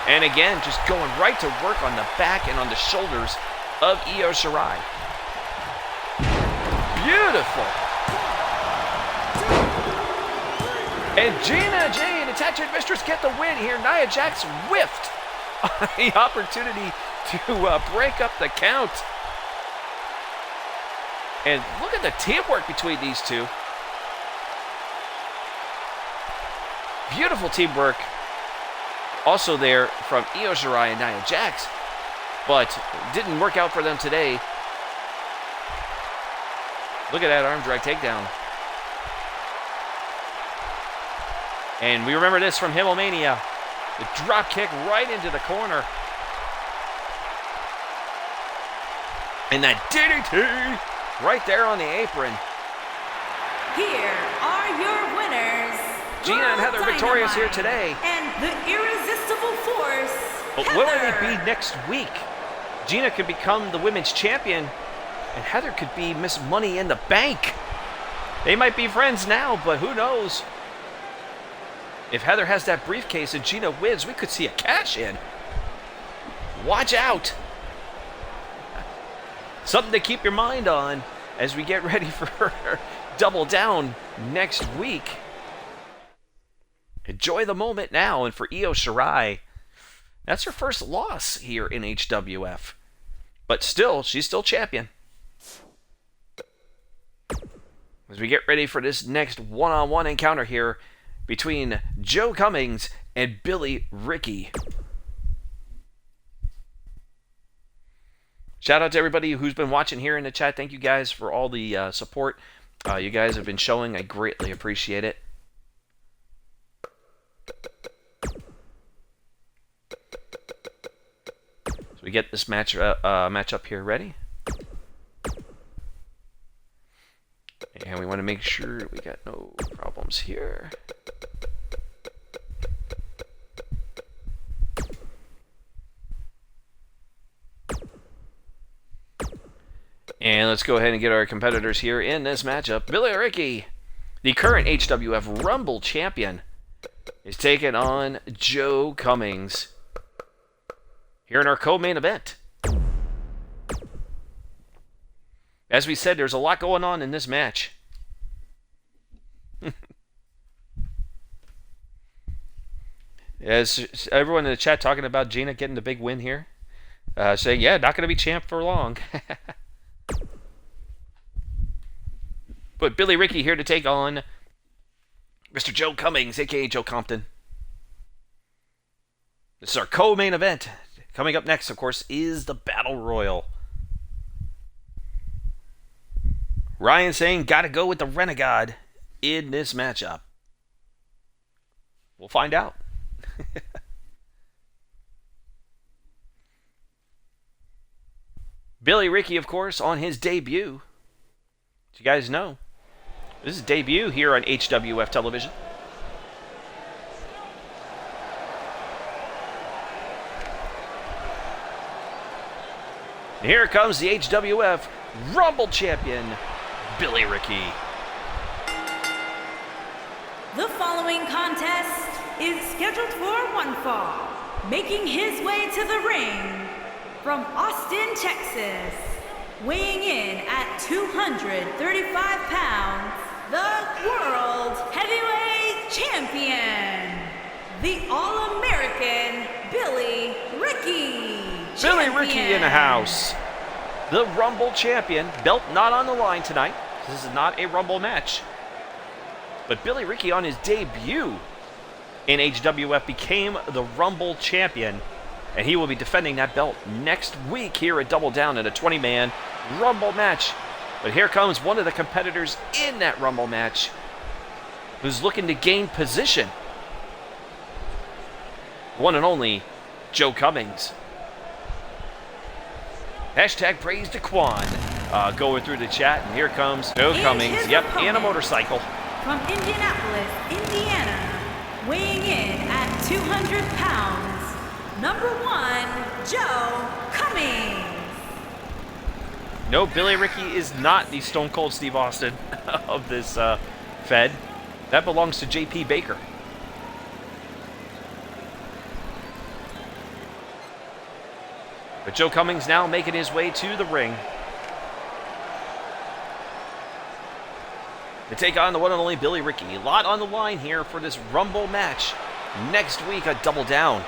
And again, just going right to work on the back and on the shoulders of Io Shirai. Beautiful. And Gina Jane, attachment Mistress, get the win here. Nia Jax whiffed the opportunity to break up the count. And look at the teamwork between these two. Beautiful teamwork also there from Io Shirai and Nia Jax, but didn't work out for them today. Look at that arm drag takedown. And we remember this from Himmelmania. The drop kick right into the corner. And that DDT right there on the apron. Here are your winners. Gina and Heather victorious here today. And the irresistible force, But Heather. will it be next week? Gina could become the women's champion, and Heather could be Miss Money in the Bank. They might be friends now, but who knows? If Heather has that briefcase and Gina wins, we could see a cash-in. Watch out. Something to keep your mind on as we get ready for Double Down next week. Enjoy the moment now. And for Io Shirai, that's her first loss here in HWF. But still, she's still champion. As we get ready for this next one-on-one encounter here between Joe Cummings and Billy Ricky. Shout out to everybody who's been watching here in the chat. Thank you guys for all the support you guys have been showing. I greatly appreciate it. So we get this match up here ready. And we want to make sure we got no problems here. And let's go ahead and get our competitors here in this matchup. Billy Ricky, the current HWF Rumble champion, is taking on Joe Cummings here in our co-main event. As we said, there's a lot going on in this match. As everyone in the chat talking about Gina getting the big win here. Saying, yeah, not going to be champ for long. But Billy Ricky here to take on Mr. Joe Cummings, a.k.a. Joe Compton. This is our co-main event. Coming up next, of course, is the Battle Royal. Ryan saying, gotta go with the Renegade in this matchup. We'll find out. Billy Ricky, of course, on his debut. As you guys know, this is his debut here on HWF television. And here comes the HWF Rumble champion, Billy Ricky. The following contest is scheduled for one fall. Making his way to the ring from Austin, Texas, weighing in at 235 pounds, the World Heavyweight champion, the All-American Billy Ricky. Billy Ricky in the house. The Rumble champion. Belt not on the line tonight. This is not a Rumble match. But Billy Ricky on his debut in HWF became the Rumble champion. And he will be defending that belt next week here at Double Down in a 20-man Rumble match. But here comes one of the competitors in that Rumble match who's looking to gain position. One and only Joe Cummings. Hashtag praise to Quan. Going through the chat, and here comes Joe Cummings. Yep, and a motorcycle. From Indianapolis, Indiana, weighing in at 200 pounds, number 1, Joe Cummings. No, Billy Ricky is not the Stone Cold Steve Austin of this Fed. That belongs to J.P. Baker. But Joe Cummings now making his way to the ring to take on the one and only Billy Ricky. A lot on the line here for this Rumble match next week at Double Down.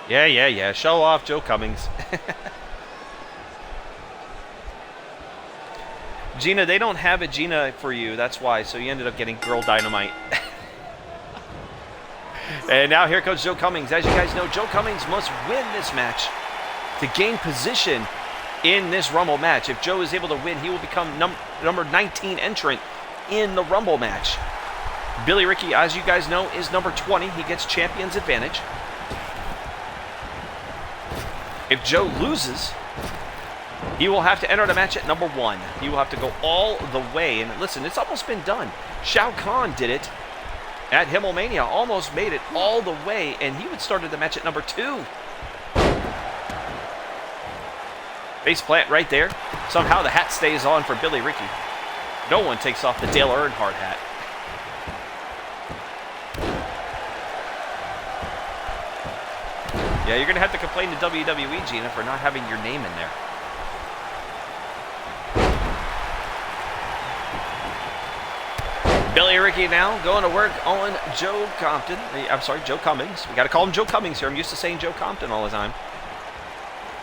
Yeah. Show off Joe Cummings. Gina, they don't have a Gina for you. That's why. So you ended up getting Girl Dynamite. And now here comes Joe Cummings. As you guys know, Joe Cummings must win this match to gain position in this Rumble match. If Joe is able to win, he will become number 19 entrant in the Rumble match. Billy Ricky, as you guys know, is number 20. He gets champion's advantage. If Joe loses, he will have to enter the match at number 1. He will have to go all the way. And listen, it's almost been done. Shao Kahn did it at Himmel Mania. Almost made it all the way, and he would start the match at number 2. Face plant right there. Somehow the hat stays on for Billy Ricky. No one takes off the Dale Earnhardt hat. Yeah, you're going to have to complain to WWE, Gina, for not having your name in there. Billy Ricky now going to work on Joe Compton. I'm sorry, Joe Cummings. We got to call him Joe Cummings here. I'm used to saying Joe Compton all the time.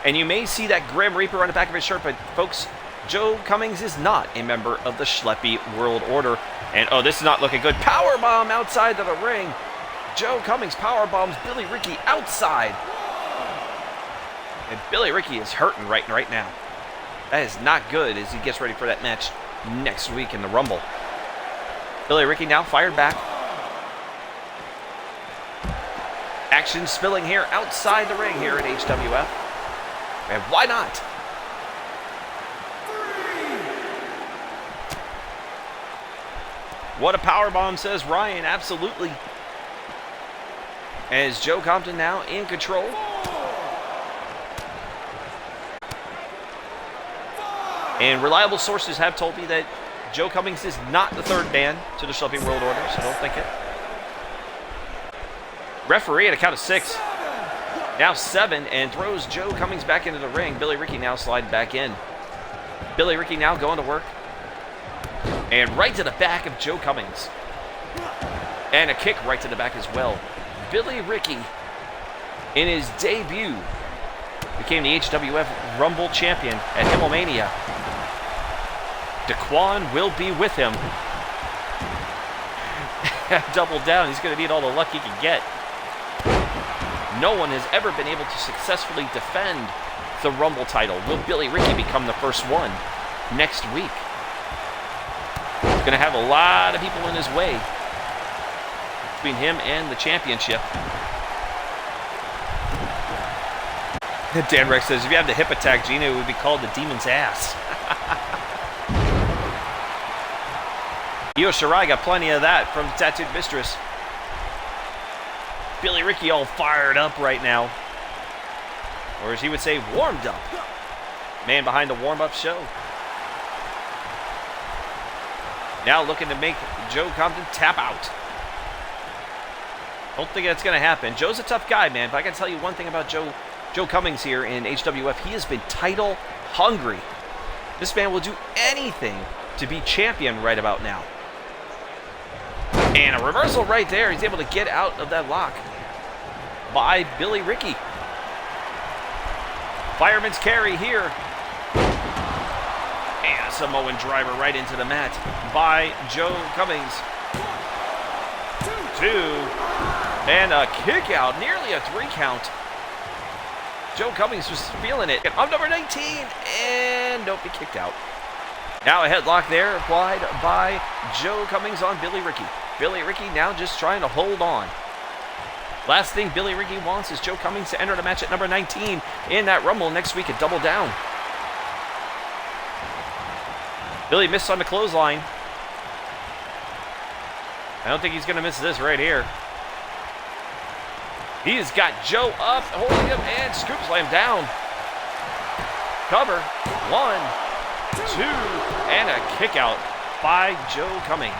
And you may see that Grim Reaper on the back of his shirt, but folks, Joe Cummings is not a member of the Schleppy World Order. And oh, this is not looking good. Powerbomb outside of the ring. Joe Cummings powerbombs Billy Ricky outside. And Billy Ricky is hurting right now. That is not good as he gets ready for that match next week in the Rumble. Billy Ricky now fired back. Action spilling here outside the ring here at HWF. And why not? What a powerbomb, says Ryan. Absolutely. As Joe Compton now in control. And reliable sources have told me that Joe Cummings is not the third man to the Schleppy World Order, so don't think it. Referee at a count of 6. Now 7, and throws Joe Cummings back into the ring. Billy Ricky now sliding back in. Billy Ricky now going to work. And right to the back of Joe Cummings. And a kick right to the back as well. Billy Ricky, in his debut, became the HWF Rumble champion at Himmel Mania. DeQuan will be with him. Double Down. He's going to need all the luck he can get. No one has ever been able to successfully defend the Rumble title. Will Billy Ricky become the first one next week? He's going to have a lot of people in his way between him and the championship. Danrex says, if you have the hip attack, Gina, it would be called the Demon's Ass. Shirai got plenty of that from the Tattooed Mistress. Billy Ricky all fired up right now. Or as he would say, warmed up. Man behind the warm-up show. Now looking to make Joe Compton tap out. Don't think that's going to happen. Joe's a tough guy, man, but I got to tell you one thing about Joe Cummings here in HWF. He has been title hungry. This man will do anything to be champion right about now. And a reversal right there. He's able to get out of that lock by Billy Ricky. Fireman's carry here. And a Samoan driver right into the mat by Joe Cummings. 2. And a kick out. Nearly a 3 count. Joe Cummings was feeling it. On number 19. And don't be kicked out. Now a headlock there applied by Joe Cummings on Billy Ricky. Billy Ricky now just trying to hold on. Last thing Billy Ricky wants is Joe Cummings to enter the match at number 19 in that Rumble next week at Double Down. Billy missed on the clothesline. I don't think he's going to miss this right here. He's got Joe up, holding him, and scoop slam down. Cover. 1, 2, and a kick out by Joe Cummings.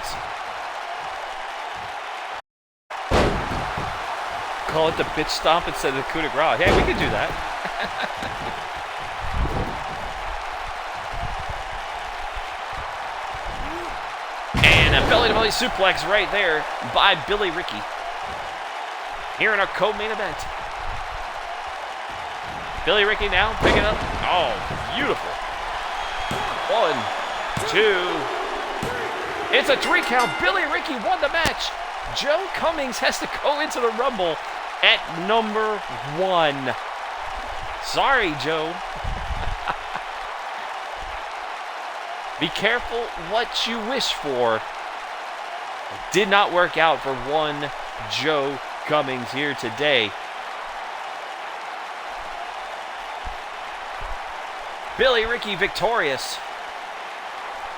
Call it the bitch stomp instead of the coup de grace. Hey, we could do that. And a belly-to-belly suplex right there by Billy Ricky. Here in our co-main event. Billy Ricky now picking up. Oh, beautiful. 1, 2. It's a 3 count. Billy Ricky won the match. Joe Cummings has to go into the Rumble at number 1. Sorry, Joe. Be careful what you wish for. It did not work out for one Joe Cummings here today. Billy Ricky victorious.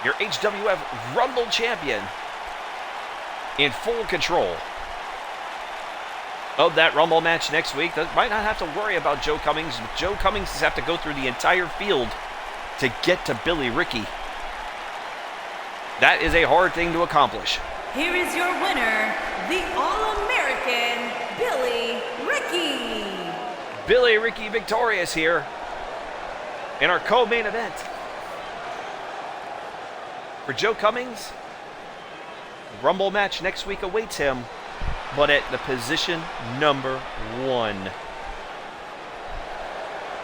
Your HWF Rumble champion. In full control of that Rumble match next week. Might not have to worry about Joe Cummings. Joe Cummings has have to go through the entire field to get to Billy Ricky. That is a hard thing to accomplish. Here is your winner, the All-American Billy Ricky. Billy Ricky victorious here in our co-main event. For Joe Cummings, Rumble match next week awaits him, but at the position number 1.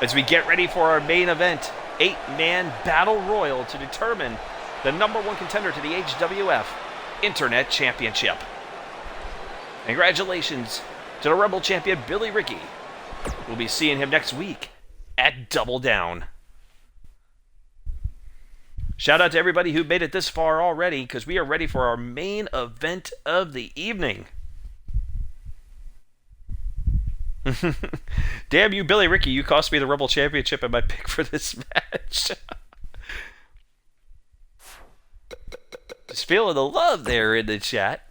As we get ready for our main event, 8-man battle royal to determine the number 1 contender to the HWF Internet Championship. Congratulations to the Rumble champion Billy Ricky. We'll be seeing him next week at Double Down. Shout out to everybody who made it this far already, because we are ready for our main event of the evening. Damn you, Billy Ricky. You cost me the Rumble Championship and my pick for this match. Just feeling the love there in the chat.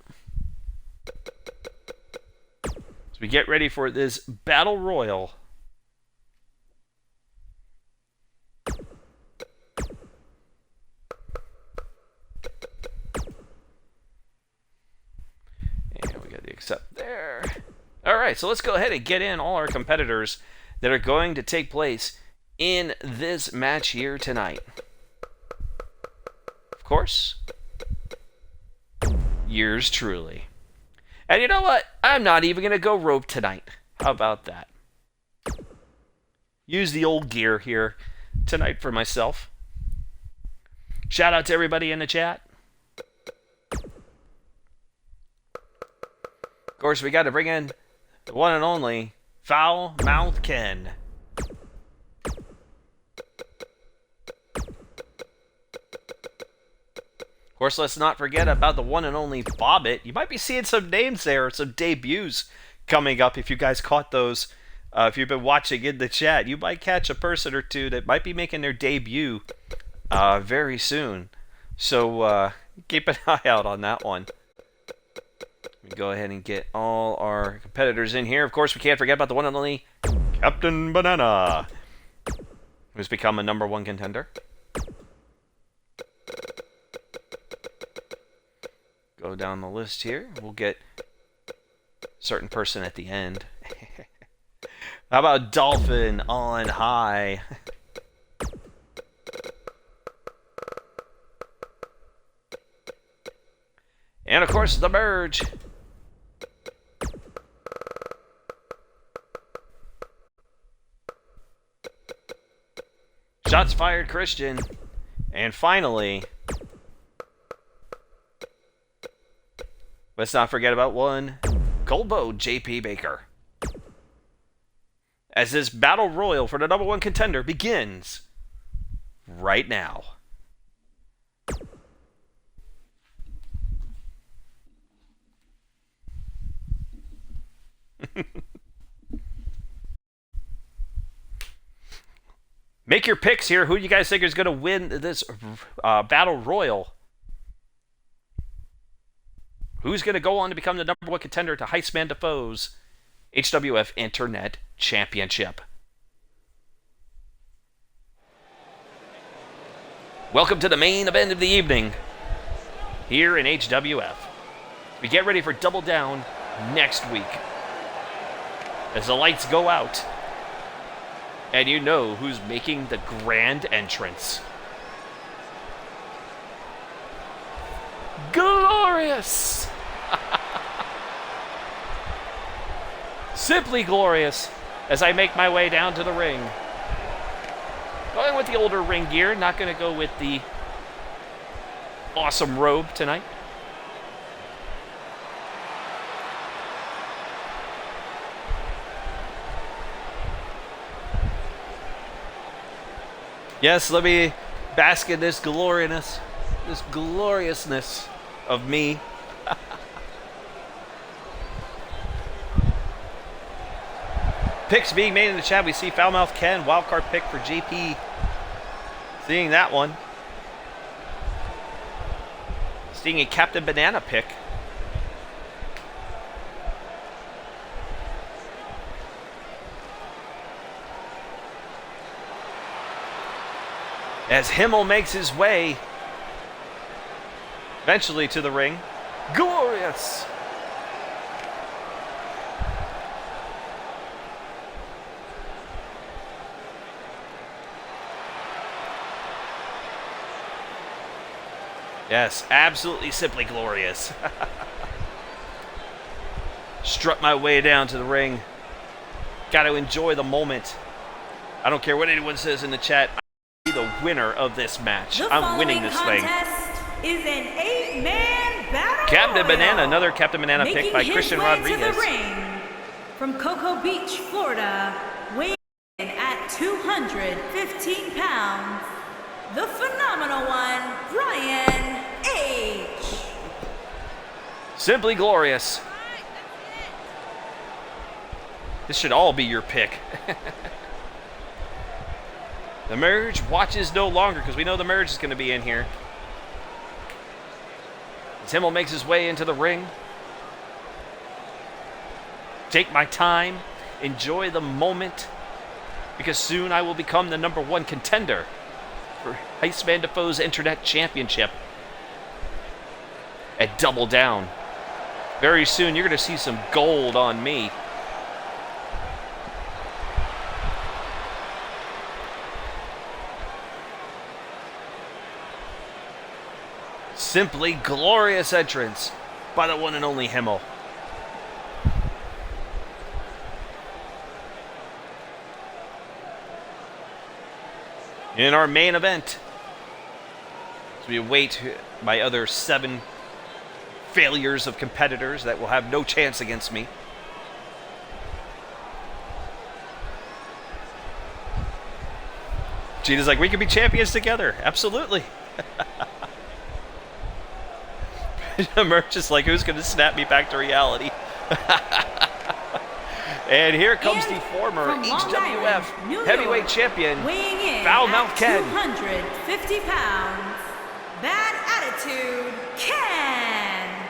As we get ready for this Battle Royal. And we got the accept there. All right, so let's go ahead and get in all our competitors that are going to take place in this match here tonight. Of course, yours truly. And you know what? I'm not even going to go rope tonight. How about that? Use the old gear here tonight for myself. Shout out to everybody in the chat. Of course, we got to bring in the one and only Foul Mouth Ken. Of course, let's not forget about the one and only Bobbitt. You might be seeing some names there, some debuts coming up if you guys caught those. If you've been watching in the chat, you might catch a person or two that might be making their debut very soon. So keep an eye out on that one. We go ahead and get all our competitors in here. Of course, we can't forget about the one and only Captain Banana, who's become a number 1 contender. Go down the list here. We'll get certain person at the end. How about Dolphin on high? And of course, the merge. Shots fired, Cristian. And finally, let's not forget about one Colbo JP Baker. As this battle royal for the #1 contender begins right now. Make your picks here. Who do you guys think is going to win this battle royal? Who's going to go on to become the #1 contender to Heistman Defoe's HWF Internet Championship? Welcome to the main event of the evening here in HWF. We get ready for Double Down next week. As the lights go out, and you know who's making the grand entrance. Glorious! Simply glorious as I make my way down to the ring. Going with the older ring gear, not going to go with the awesome robe tonight. Yes, let me bask in this gloriousness of me. Picks being made in the chat. We see Foulmouth Ken, wildcard pick for JP. Seeing that one. Seeing a Captain Banana pick. As Himmel makes his way eventually to the ring. Glorious! Yes, absolutely simply glorious. Strut my way down to the ring. Got to enjoy the moment. I don't care what anyone says in the chat. The winner of this match. I'm winning this thing. Is an 8-man battle Captain royal. Banana, another Captain Banana pick by Cristian Rodriguez. To the ring, from Cocoa Beach, Florida, weighing in at 215 pounds, the phenomenal one, Brian H. Simply glorious. This should all be your pick. The merge watches no longer because we know the merge is going to be in here. As Himmel makes his way into the ring. Take my time. Enjoy the moment. Because soon I will become the #1 contender for Heistman Defoe's Internet Championship at Double Down. Very soon you're going to see some gold on me. Simply glorious entrance by the one and only Himmel. In our main event, as we await my other 7 failures of competitors that will have no chance against me. Gina's like, we can be champions together. Absolutely. Merch is like, who's going to snap me back to reality? And here comes the former HWF heavyweight champion, Foulmouth Ken. 250 pounds, Bad Attitude Ken.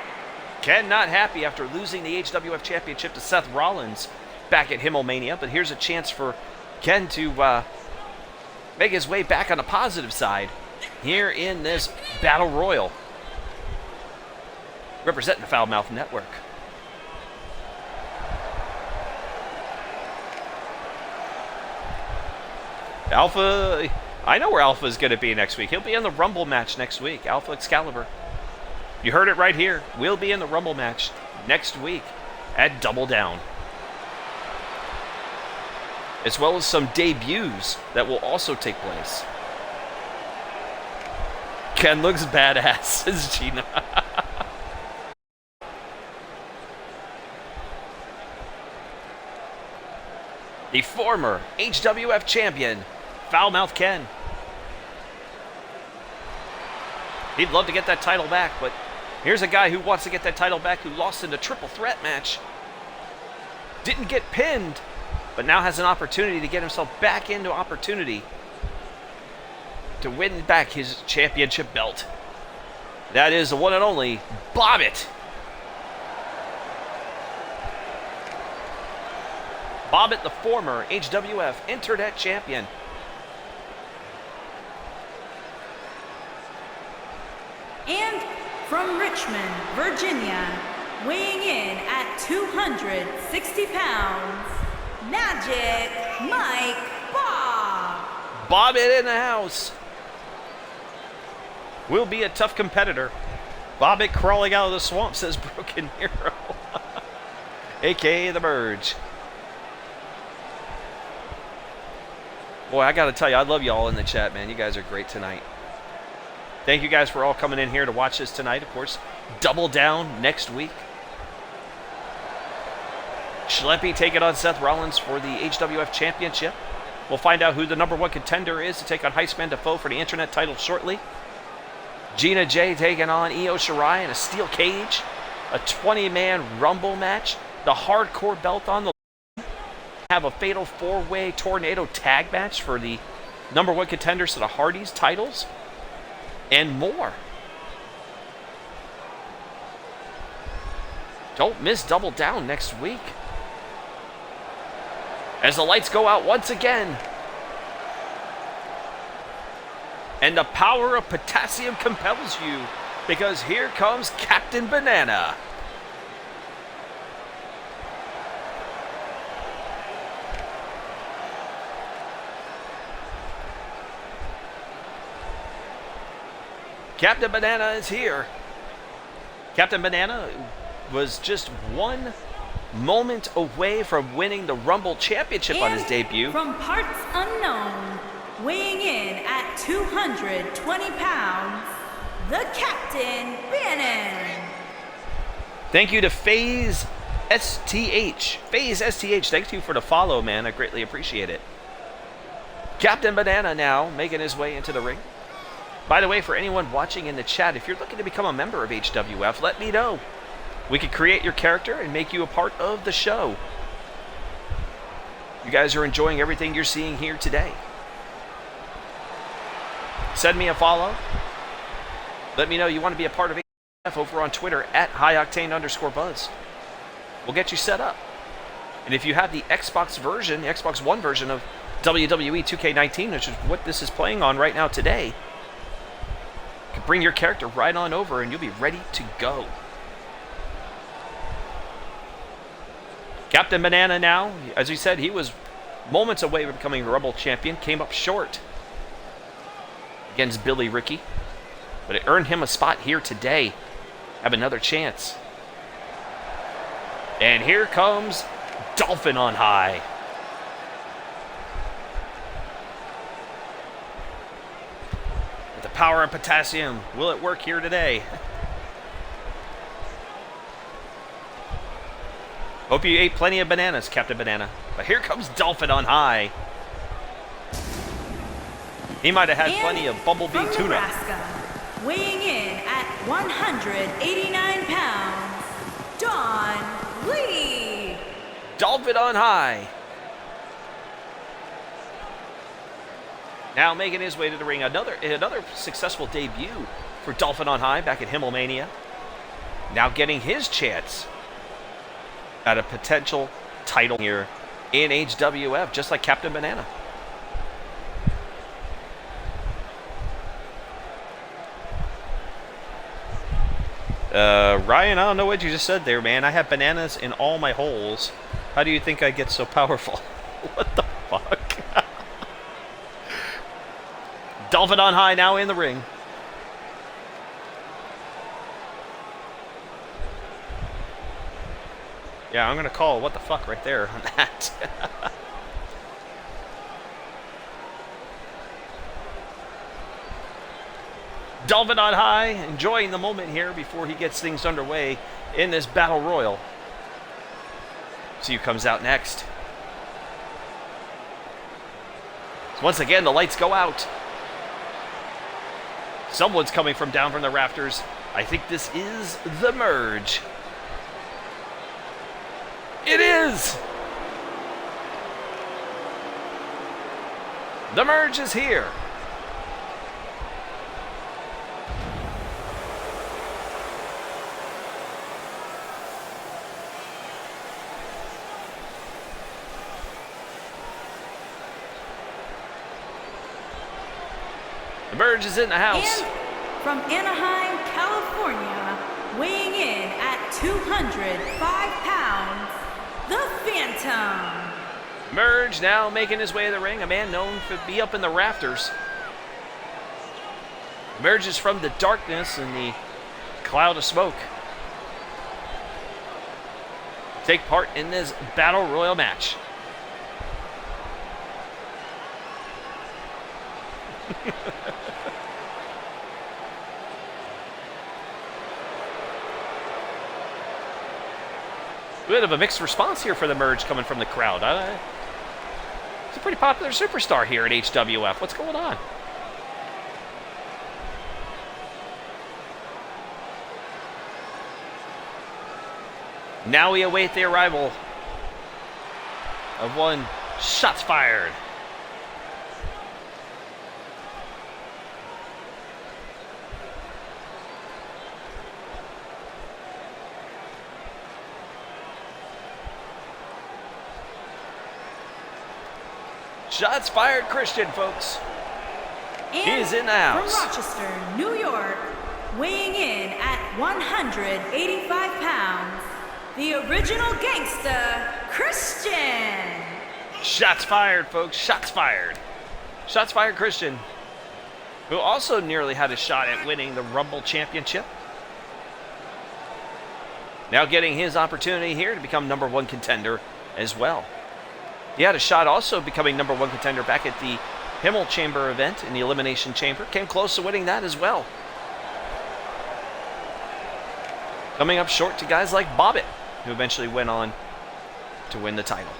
Ken not happy after losing the HWF championship to Seth Rollins back at Himmelmania, but here's a chance for Ken to make his way back on the positive side here in this Battle Royal. Representing the Foulmouth Network. Alpha, I know where Alpha is going to be next week. He'll be in the Rumble match next week. Alpha Excalibur. You heard it right here. We'll be in the Rumble match next week at Double Down. As well as some debuts that will also take place. Ken looks badass, says Gina. The former HWF champion, Foulmouth Ken. He'd love to get that title back, but here's a guy who wants to get that title back who lost in a triple threat match. Didn't get pinned, but now has an opportunity to get himself back into opportunity to win back his championship belt. That is the one and only Bobbitt. Bobbitt, the former HWF Internet champion. And from Richmond, Virginia, weighing in at 260 pounds, Magic Mike Bob. Bobbitt in the house. Will be a tough competitor. Bobbitt crawling out of the swamp, says Broken Hero. AKA the Merge. Boy, I gotta tell you, I love y'all in the chat, man. You guys are great tonight. Thank you guys for all coming in here to watch this tonight. Of course, Double Down next week. Schleppy taking on Seth Rollins for the HWF Championship. We'll find out who the #1 contender is to take on Heistman Defoe for the Internet title shortly. Gina J taking on Io Shirai in a steel cage. A 20-man Rumble match. The hardcore belt on the line. Have a fatal 4-way tornado tag match for the #1 contenders to the Hardys titles. And more. Don't miss Double Down next week. As the lights go out once again. And the power of potassium compels you, because here comes Captain Banana. Captain Banana is here. Captain Banana was just one moment away from winning the Rumble Championship on his debut. From parts unknown, weighing in at 220 pounds, the Captain Bannon. Thank you to Phase STH. Phase STH, thank you for the follow, man. I greatly appreciate it. Captain Banana now making his way into the ring. By the way, for anyone watching in the chat, if you're looking to become a member of HWF, let me know. We could create your character and make you a part of the show. You guys are enjoying everything you're seeing here today. Send me a follow. Let me know you want to be a part of HWF over on Twitter at HighOctane_Buzz. We'll get you set up. And if you have the Xbox version, the Xbox One version of WWE 2K19, which is what this is playing on right now today, you can bring your character right on over and you'll be ready to go. Captain Banana now, as we said, he was moments away from becoming the Rumble champion, came up short against Billy Ricky, but it earned him a spot here today. Have another chance. And here comes Dolphin on high. With the power of potassium, will it work here today? Hope you ate plenty of bananas, Captain Banana. But here comes Dolphin on high. He might have had plenty of bumblebee from tuna. Nebraska, weighing in at 189 pounds, Don Lee. Dolphin on high. Now making his way to the ring. Another successful debut for Dolphin on high back at Himmel Mania. Now getting his chance at a potential title here in HWF, just like Captain Banana. Ryan, I don't know what you just said there, man. I have bananas in all my holes. How do you think I get so powerful? What the fuck? Dolphin on high now in the ring. Yeah, I'm going to call what the fuck right there on that. Dolphin on high, enjoying the moment here before he gets things underway in this battle royal. See who comes out next. So once again, the lights go out. Someone's coming from down from the rafters. I think this is the merge. It is! The merge is here. The merge is in the house. And from Anaheim, California, weighing in at 205 pounds, the Phantom. Merge now making his way to the ring, a man known to be up in the rafters. Emerges from the darkness and the cloud of smoke. Take part in this battle royal match. Bit of a mixed response here for the merge coming from the crowd. He's a pretty popular superstar here at HWF. What's going on? Now we await the arrival of one Shots Fired. Shots Fired Cristian, folks. And He's in the house. From Rochester, New York, weighing in at 185 pounds, the original gangster, Cristian. Shots fired, folks. Shots fired. Shots Fired Cristian, who also nearly had a shot at winning the Rumble Championship. Now getting his opportunity here to become #1 contender as well. He had a shot also becoming #1 contender back at the Himmel Chamber event in the Elimination Chamber. Came close to winning that as well. Coming up short to guys like Bobbitt, who eventually went on to win the title.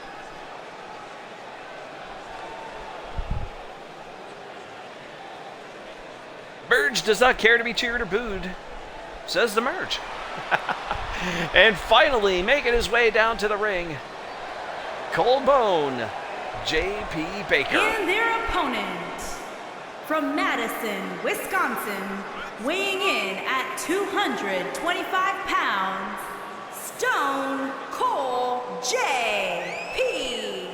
Merge does not care to be cheered or booed, says the Merge. And finally, making his way down to the ring, Cold Bone, J.P. Baker. And their opponent, from Madison, Wisconsin, weighing in at 225 pounds, Stone Cold J.P.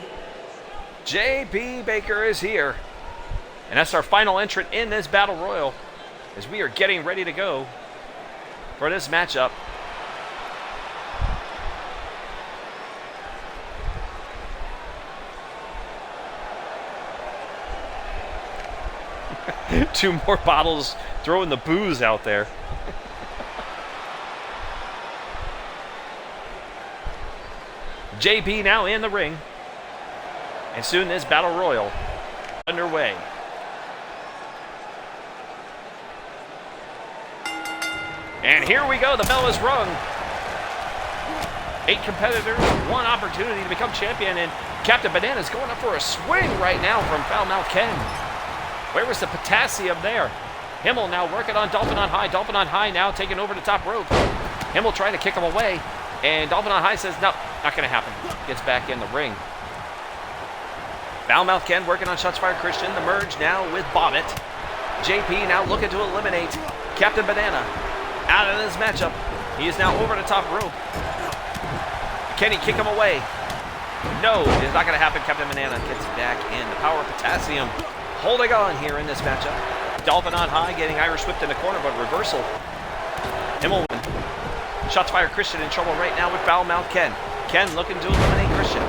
J.P. Baker is here. And that's our final entrant in this Battle Royal, as we are getting ready to go for this matchup. Two more bottles throwing the booze out there. JP now in the ring. And soon this Battle Royal underway. And here we go, the bell is rung. 8 competitors, 1 opportunity to become champion, and Captain Banana's going up for a swing right now from Foul Mouth Ken. Where was the potassium there? Himmel now working on Dolphin on high. Dolphin on high now taking over the top rope. Himmel trying to kick him away, and Dolphin on high says, no, not going to happen. Gets back in the ring. Foul Mouth Ken working on Shots Fired Cristian. The Merge now with Bobbitt. JP now looking to eliminate Captain Banana out of this matchup. He is now over the top rope. Can he kick him away? No, it's not going to happen. Captain Banana gets back in. The power of potassium holding on here in this matchup. Dolphin on high, getting Irish whipped in the corner, but reversal. Himmel. Shots Fired Cristian in trouble right now with Foul Mouth Ken. Ken looking to eliminate Cristian.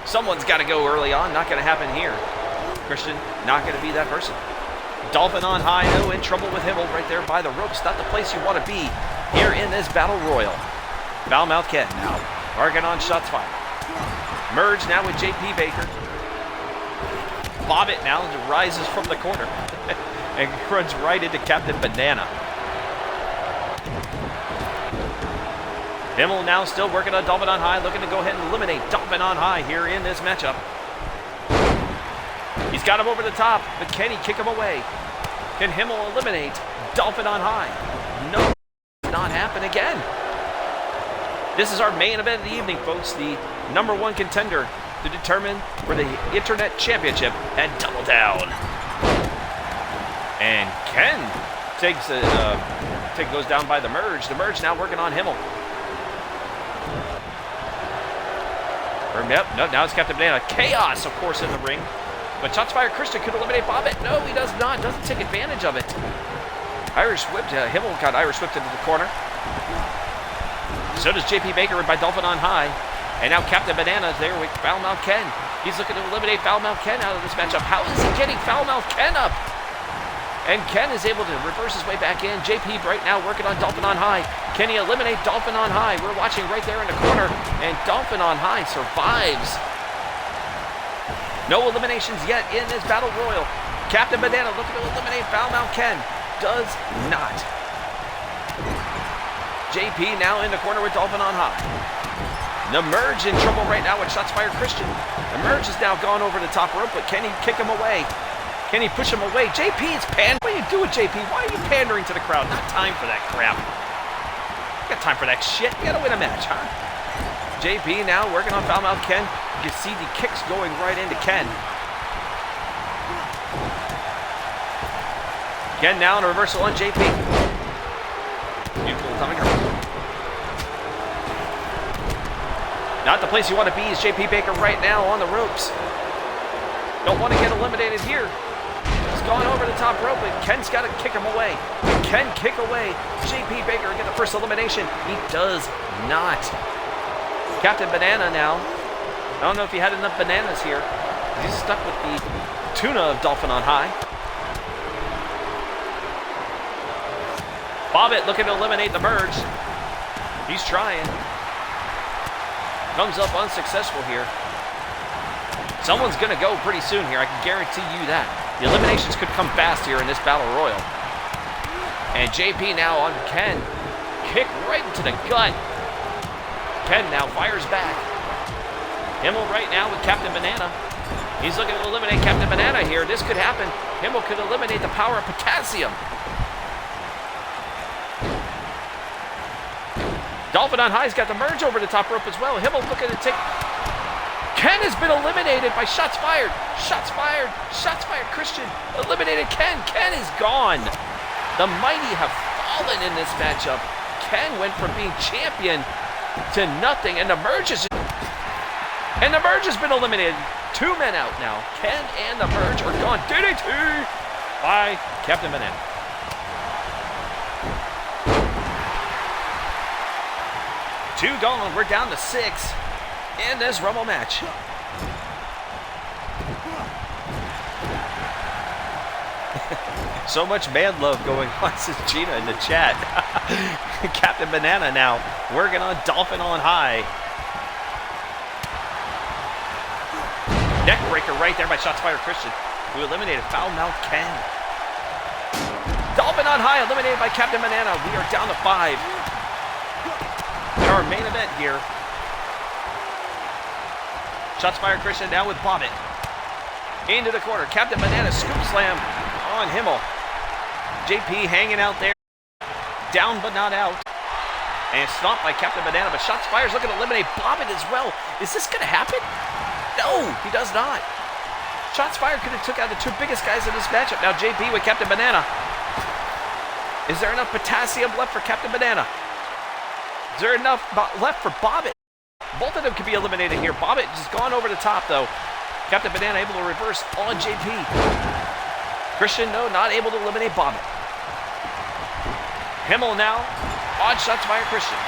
Someone's got to go early on. Not going to happen here. Cristian not going to be that person. Dolphin on high, oh, in trouble with Himmel right there by the ropes. Not the place you want to be here in this battle royal. Foulmouth Ken now working on shots fired. Merge now with JP Baker. Bobbitt now rises from the corner and runs right into Captain Banana. Himmel now still working on Dolphin on high, looking to go ahead and eliminate Dolphin on high here in this matchup. He's got him over the top, but can he kick him away? Can Himmel eliminate Dolphin on high? No, does not happen again. This is our main event of the evening, folks. The #1 contender to determine for the Internet Championship at Double Down. And Ken goes down by the merge. The merge now working on Himmel. Yep, no, now it's Captain Banana. Chaos, of course, in the ring. But shots fired. Cristian could eliminate Bobbitt. No, he does not. Doesn't take advantage of it. Irish whipped. Himmel got Irish whipped into the corner. So does JP Baker by Dolphin on high. And now Captain Banana is there with Foulmouth Ken. He's looking to eliminate Foulmouth Ken out of this matchup. How is he getting Foulmouth Ken up? And Ken is able to reverse his way back in. JP right now working on Dolphin on high. Can he eliminate Dolphin on high? We're watching right there in the corner. And Dolphin on high survives. No eliminations yet in this battle royal. Captain Banana looking to eliminate Foulmouth Ken. Does not. JP now in the corner with Dolphin on high. The merge in trouble right now with shots fired Cristian. The merge has now gone over the top rope, but can he kick him away? Can he push him away? JP is pandering. What are you doing, JP? Why are you pandering to the crowd? Not time for that crap. You got time for that shit. You gotta win a match, huh? JP now working on Foulmouth Ken. You see the kicks going right into Ken. Ken now in a reversal on JP. Beautiful atomic drop. Not the place you want to be is JP Baker right now on the ropes. Don't want to get eliminated here. He's gone over the top rope, but Ken's got to kick him away. Ken kick away JP Baker and get the first elimination. He does not. Captain Banana now. I don't know if he had enough bananas here. He's stuck with the tuna of Dolphin on high. Bobbitt looking to eliminate the merge. He's trying. Comes up unsuccessful here. Someone's going to go pretty soon here. I can guarantee you that. The eliminations could come fast here in this battle royal. And JP now on Ken. Kick right into the gut. Ken now fires back. Himmel right now with Captain Banana. He's looking to eliminate Captain Banana here. This could happen. Himmel could eliminate the power of potassium. Dolphin on high's got the merge over the top rope as well. Himmel looking to take... Ken has been eliminated by shots fired. Shots fired. Shots fired. Cristian eliminated Ken. Ken is gone. The mighty have fallen in this matchup. Ken went from being champion to nothing, and the merge has been eliminated. 2 men out now. Ken and the merge are gone. DDT by Captain Banana. Two gone. We're down to 6 in this Rumble match. So much man love going on, says Gina in the chat. Captain Banana now working on Dolphin on high. Neck breaker right there by shots fired Cristian, who eliminated Foulmouth Ken. Dolphin on high eliminated by Captain Banana. We are down to 5. In our main event here. Shots fired Cristian now with Bobbitt. Into the corner. Captain Banana scoop slam on Himmel. JP hanging out there. Down but not out. And stomped by Captain Banana. But shots fired looking to eliminate Bobbitt as well. Is this going to happen? No, he does not. Shots fired could have took out the 2 biggest guys in this matchup. Now JP with Captain Banana. Is there enough potassium left for Captain Banana? Is there enough left for Bobbitt? Both of them could be eliminated here. Bobbitt just gone over the top, though. Captain Banana able to reverse on JP. Cristian, no, not able to eliminate Bobbitt. Himmel now. Odd shots fired Cristian.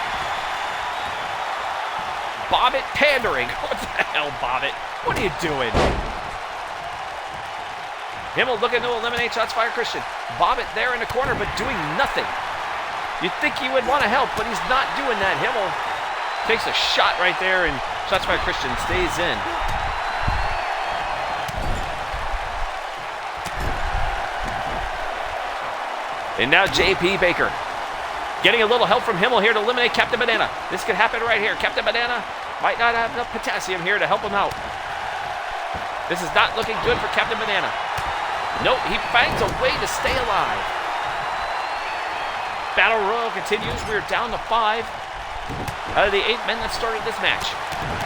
Bobbitt pandering. What the hell, Bobbitt? What are you doing? Himmel looking to eliminate shots fired Cristian. Bobbitt there in the corner, but doing nothing. You'd think he would want to help, but he's not doing that. Himmel takes a shot right there, and shots fired Cristian stays in. And now JP Baker getting a little help from Himmel here to eliminate Captain Banana. This could happen right here. Captain Banana might not have enough potassium here to help him out. This is not looking good for Captain Banana. Nope, he finds a way to stay alive. Battle Royal continues. We're down to 5 out of the 8 men that started this match.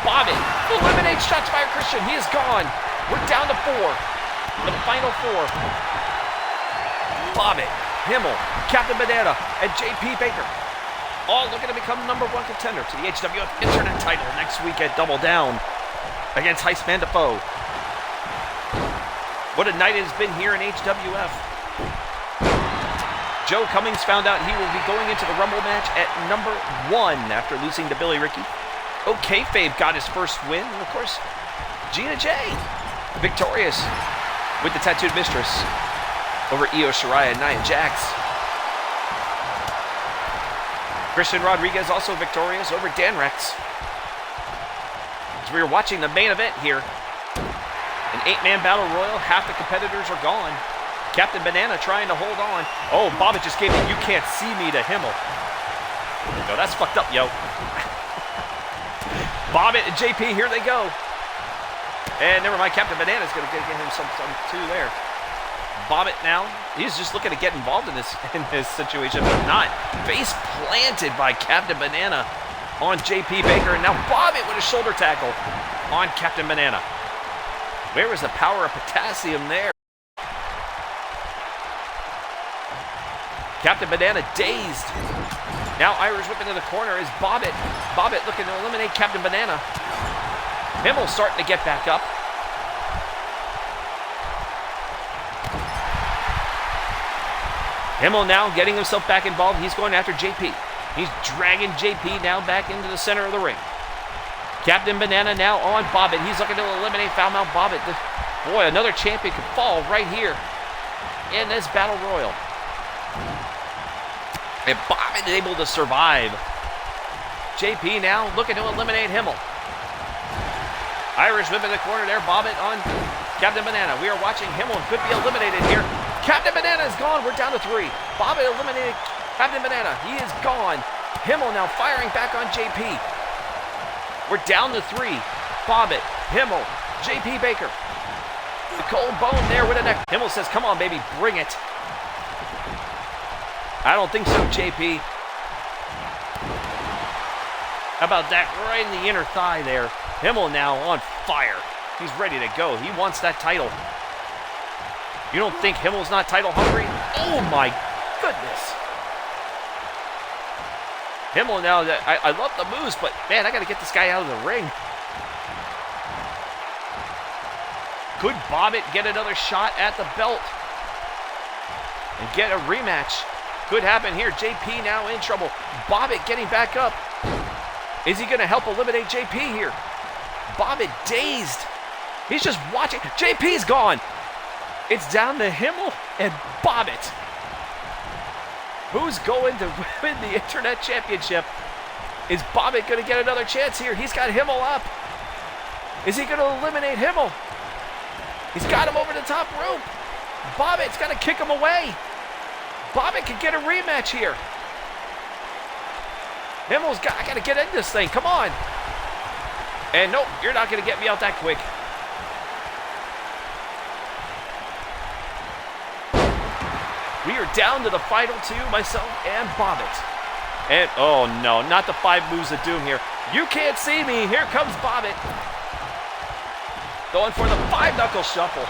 Bobbitt eliminates shots fired Cristian. He is gone. We're down to 4. The final 4. Bobbitt, Himmel, Captain Banana, and JP Baker. All looking to become #1 contender to the HWF Internet title next week at Double Down against Heistman Defoe. What a night it has been here in HWF. Joe Cummings found out he will be going into the Rumble match at #1 after losing to Billy Ricky. OkayFabe got his first win, and of course, Gina J victorious with the Tattooed Mistress over Shirai and Nia Jax. Cristian Rodriguez also victorious over Danrex. As we are watching the main event here, an 8-man battle royal, half the competitors are gone. Captain Banana trying to hold on. Oh, Bobbitt just gave me "you can't see me" to Himmel. No, that's fucked up, yo. Bobbitt and JP, here they go. And never mind, Captain Banana's going to get him some too there. Bobbitt now, he's just looking to get involved in this situation, but not. Face planted by Captain Banana on JP Baker, and now Bobbitt with a shoulder tackle on Captain Banana. Where was the power of potassium there? Captain Banana dazed. Now Irish whip into the corner is Bobbitt. Bobbitt looking to eliminate Captain Banana. Himmel starting to get back up. Himmel now getting himself back involved. He's going after JP. He's dragging JP now back into the center of the ring. Captain Banana now on Bobbitt. He's looking to eliminate foul-mouth Bobbitt. Boy, another champion could fall right here in this battle royal. And Bobbitt is able to survive. JP now looking to eliminate Himmel. Irish whip in the corner there. Bobbitt on Captain Banana. We are watching Himmel could be eliminated here. Captain Banana is gone. We're down to 3. Bobbitt eliminated Captain Banana. He is gone. Himmel now firing back on JP. We're down to 3. Bobbitt, Himmel, JP Baker. The cold bone there with a neck. Himmel says, "Come on, baby, bring it." I don't think so, JP. How about that right in the inner thigh there? Himmel now on fire. He's ready to go. He wants that title. You don't think Himmel's not title hungry? Oh my goodness. Himmel now, I love the moves, but man, I got to get this guy out of the ring. Could Bobbitt get another shot at the belt and get a rematch? Could happen here. JP now in trouble. Bobbitt getting back up. Is he going to help eliminate JP here? Bobbitt dazed. He's just watching. JP's gone. It's down to Himmel and Bobbitt. Who's going to win the Internet Championship? Is Bobbitt going to get another chance here? He's got Himmel up. Is he going to eliminate Himmel? He's got him over the top rope. Bobbitt's got to kick him away. Bobbitt can get a rematch here. Himmel's got, I got to get in this thing. Come on. And nope, you're not going to get me out that quick. We are down to the final 2, myself and Bobbitt. And, oh no, not the 5 moves of doom here. You can't see me. Here comes Bobbitt. Going for the 5-knuckle shuffle.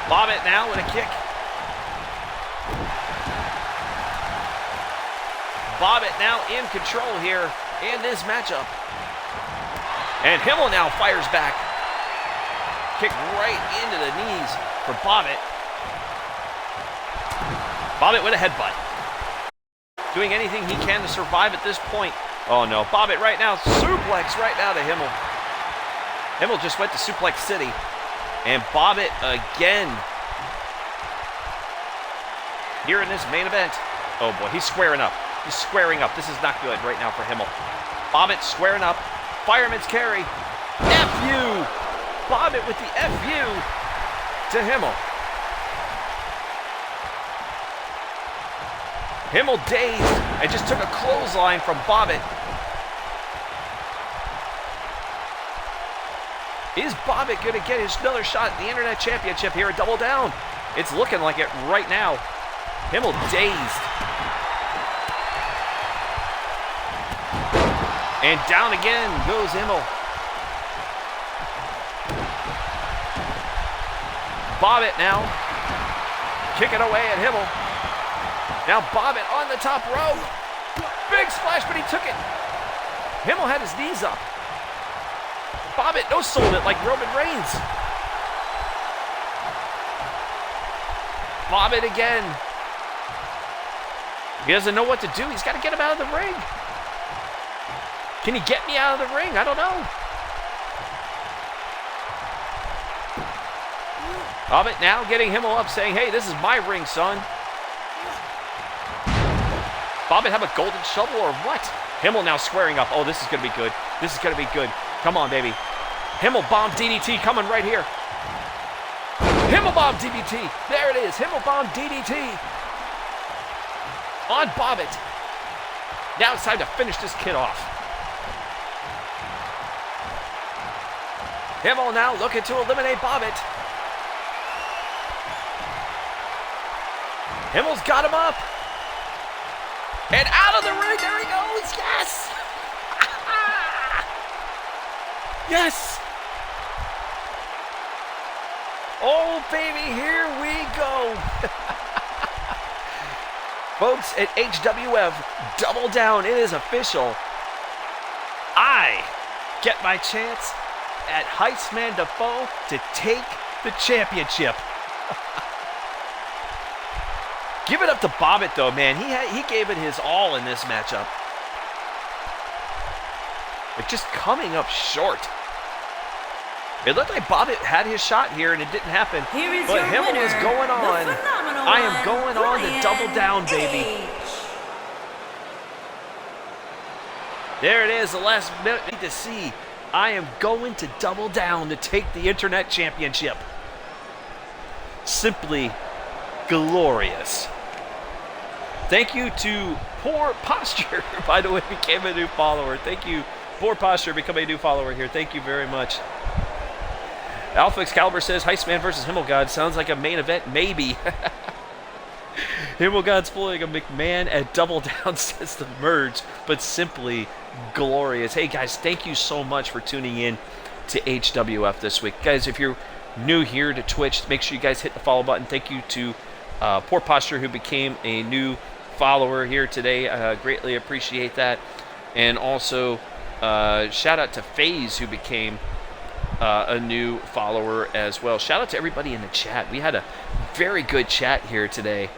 Bobbitt now with a kick. Bobbitt now in control here in this matchup. And Himmel now fires back. Kick right into the knees for Bobbitt. Bobbitt with a headbutt. Doing anything he can to survive at this point. Oh no, Bobbitt right now, suplex right now to Himmel. Himmel just went to Suplex City. And Bobbitt again. Here in this main event. Oh boy, he's squaring up. He's squaring up. This is not good right now for Himmel. Bobbitt squaring up. Fireman's carry. FU. Bobbitt with the FU to Himmel. Himmel dazed and just took a clothesline from Bobbitt. Is Bobbitt going to get his another shot at the Internet Championship here at Double Down? It's looking like it right now. Himmel dazed. And down again goes Himmel. Bobbitt now kicking away at Himmel. Now Bobbitt on the top rope. Big splash, but he took it. Himmel had his knees up. Bobbitt no-sold it like Roman Reigns. Bobbitt again. He doesn't know what to do. He's got to get him out of the ring. Can he get me out of the ring? I don't know. Bobbitt now getting Himmel up, saying, hey, this is my ring, son. Bobbitt have a golden shovel or what? Himmel now squaring up. Oh, this is going to be good. This is going to be good. Come on, baby. Himmel bomb DDT coming right here. Himmel bomb DDT. There it is. Himmel bomb DDT. On Bobbitt. Now it's time to finish this kid off. Himmel now looking to eliminate Bobbitt. Himmel's got him up. And out of the ring, there he goes. Yes. Yes. Oh, baby, here we go. Folks, at HWF Double Down, it is official. I get my chance at Heisman Defoe to take the championship. Give it up to Bobbitt, though, man. He gave it his all in this matchup. But just coming up short. It looked like Bobbitt had his shot here, and it didn't happen. But Himmel is going on. I am going on to Double Down, baby. There it is, the last minute to see. I am going to Double Down to take the Internet Championship. Simply glorious. Thank you to Poor Posture, by the way, became a new follower. Thank you, Poor Posture, become a new follower here. Thank you very much. Alpha Excalibur says, Heistman versus Himmelgod sounds like a main event, maybe. Himmelgod's pulling a McMahon at Double Down since the merge, but simply glorious. Hey guys, thank you so much for tuning in to HWF this week. Guys, if you're new here to Twitch, make sure you guys hit the follow button. Thank you to Poor Posture, who became a new follower here today. Greatly appreciate that. And also, shout out to FaZe, who became a new follower as well. Shout out to everybody in the chat. We had a very good chat here today.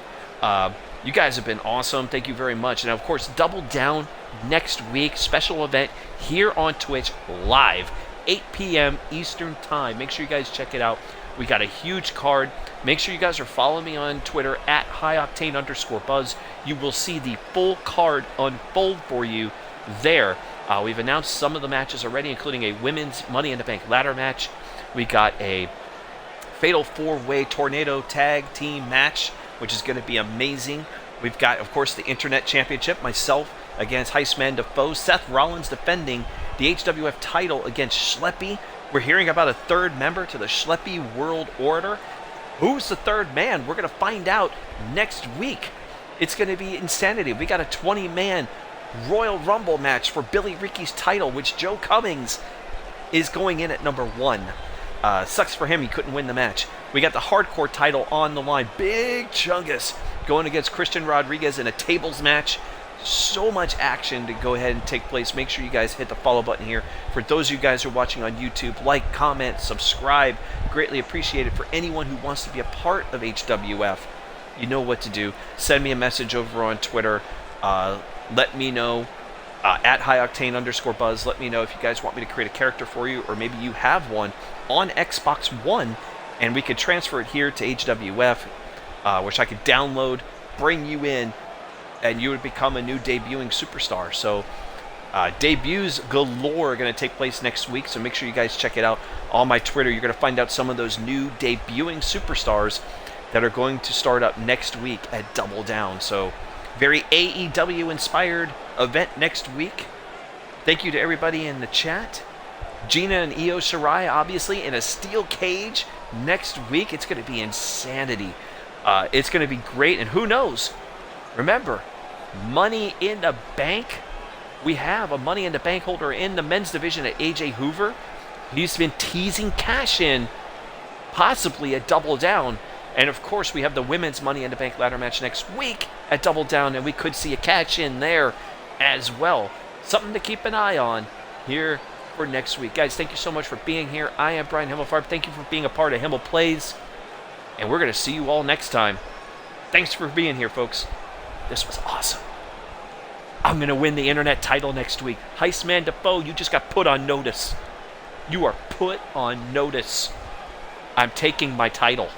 You guys have been awesome. Thank you very much. And of course, Double Down next week. Special event here on Twitch live, 8 p.m. Eastern Time. Make sure you guys check it out. We got a huge card. Make sure you guys are following me on Twitter at @highoctane_buzz. You will see the full card unfold for you there. We've announced some of the matches already, including a women's Money in the Bank ladder match. We got a Fatal 4-Way Tornado Tag Team match, which is going to be amazing. We've got, of course, the Internet Championship, myself against Heisman Defoe. Seth Rollins defending the HWF title against Schleppy. We're hearing about a third member to the Schleppy World Order. Who's the third man? We're going to find out next week. It's going to be insanity. We got a 20-man Royal Rumble match for Billy Ricky's title, which Joe Cummings is going in at number 1. Sucks for him, he couldn't win the match. We got the Hardcore title on the line. Big Chungus going against Cristian Rodriguez in a tables match. So much action to go ahead and take place. Make sure you guys hit the follow button here. For those of you guys who are watching on YouTube, like, comment, subscribe. Greatly appreciated. For anyone who wants to be a part of HWF, you know what to do. Send me a message over on Twitter. Let me know at HighOctane_buzz. Let me know if you guys want me to create a character for you, or maybe you have one on Xbox One and we could transfer it here to HWF, which I could download, bring you in, and you would become a new debuting superstar. So debuts galore are going to take place next week, so make sure you guys check it out on my Twitter. You're going to find out some of those new debuting superstars that are going to start up next week at Double Down. So very AEW inspired event next week. Thank you to everybody in the chat. Gina and Io Shirai, obviously, in a steel cage next week. It's going to be insanity. It's going to be great, and who knows? Remember, Money in the Bank. We have a Money in the Bank holder in the men's division at AJ Hoover. He's been teasing cash in, possibly at Double Down. And of course, we have the women's Money in the Bank ladder match next week at Double Down, and we could see a cash in there as well. Something to keep an eye on here for next week. Guys, thank you so much for being here. I am Brian Himmelfarb. Thank you for being a part of Himmel Plays, and we're going to see you all next time. Thanks for being here, folks. This was awesome. I'm going to win the internet title next week. Heistman Defoe, you just got put on notice. You are put on notice. I'm taking my title.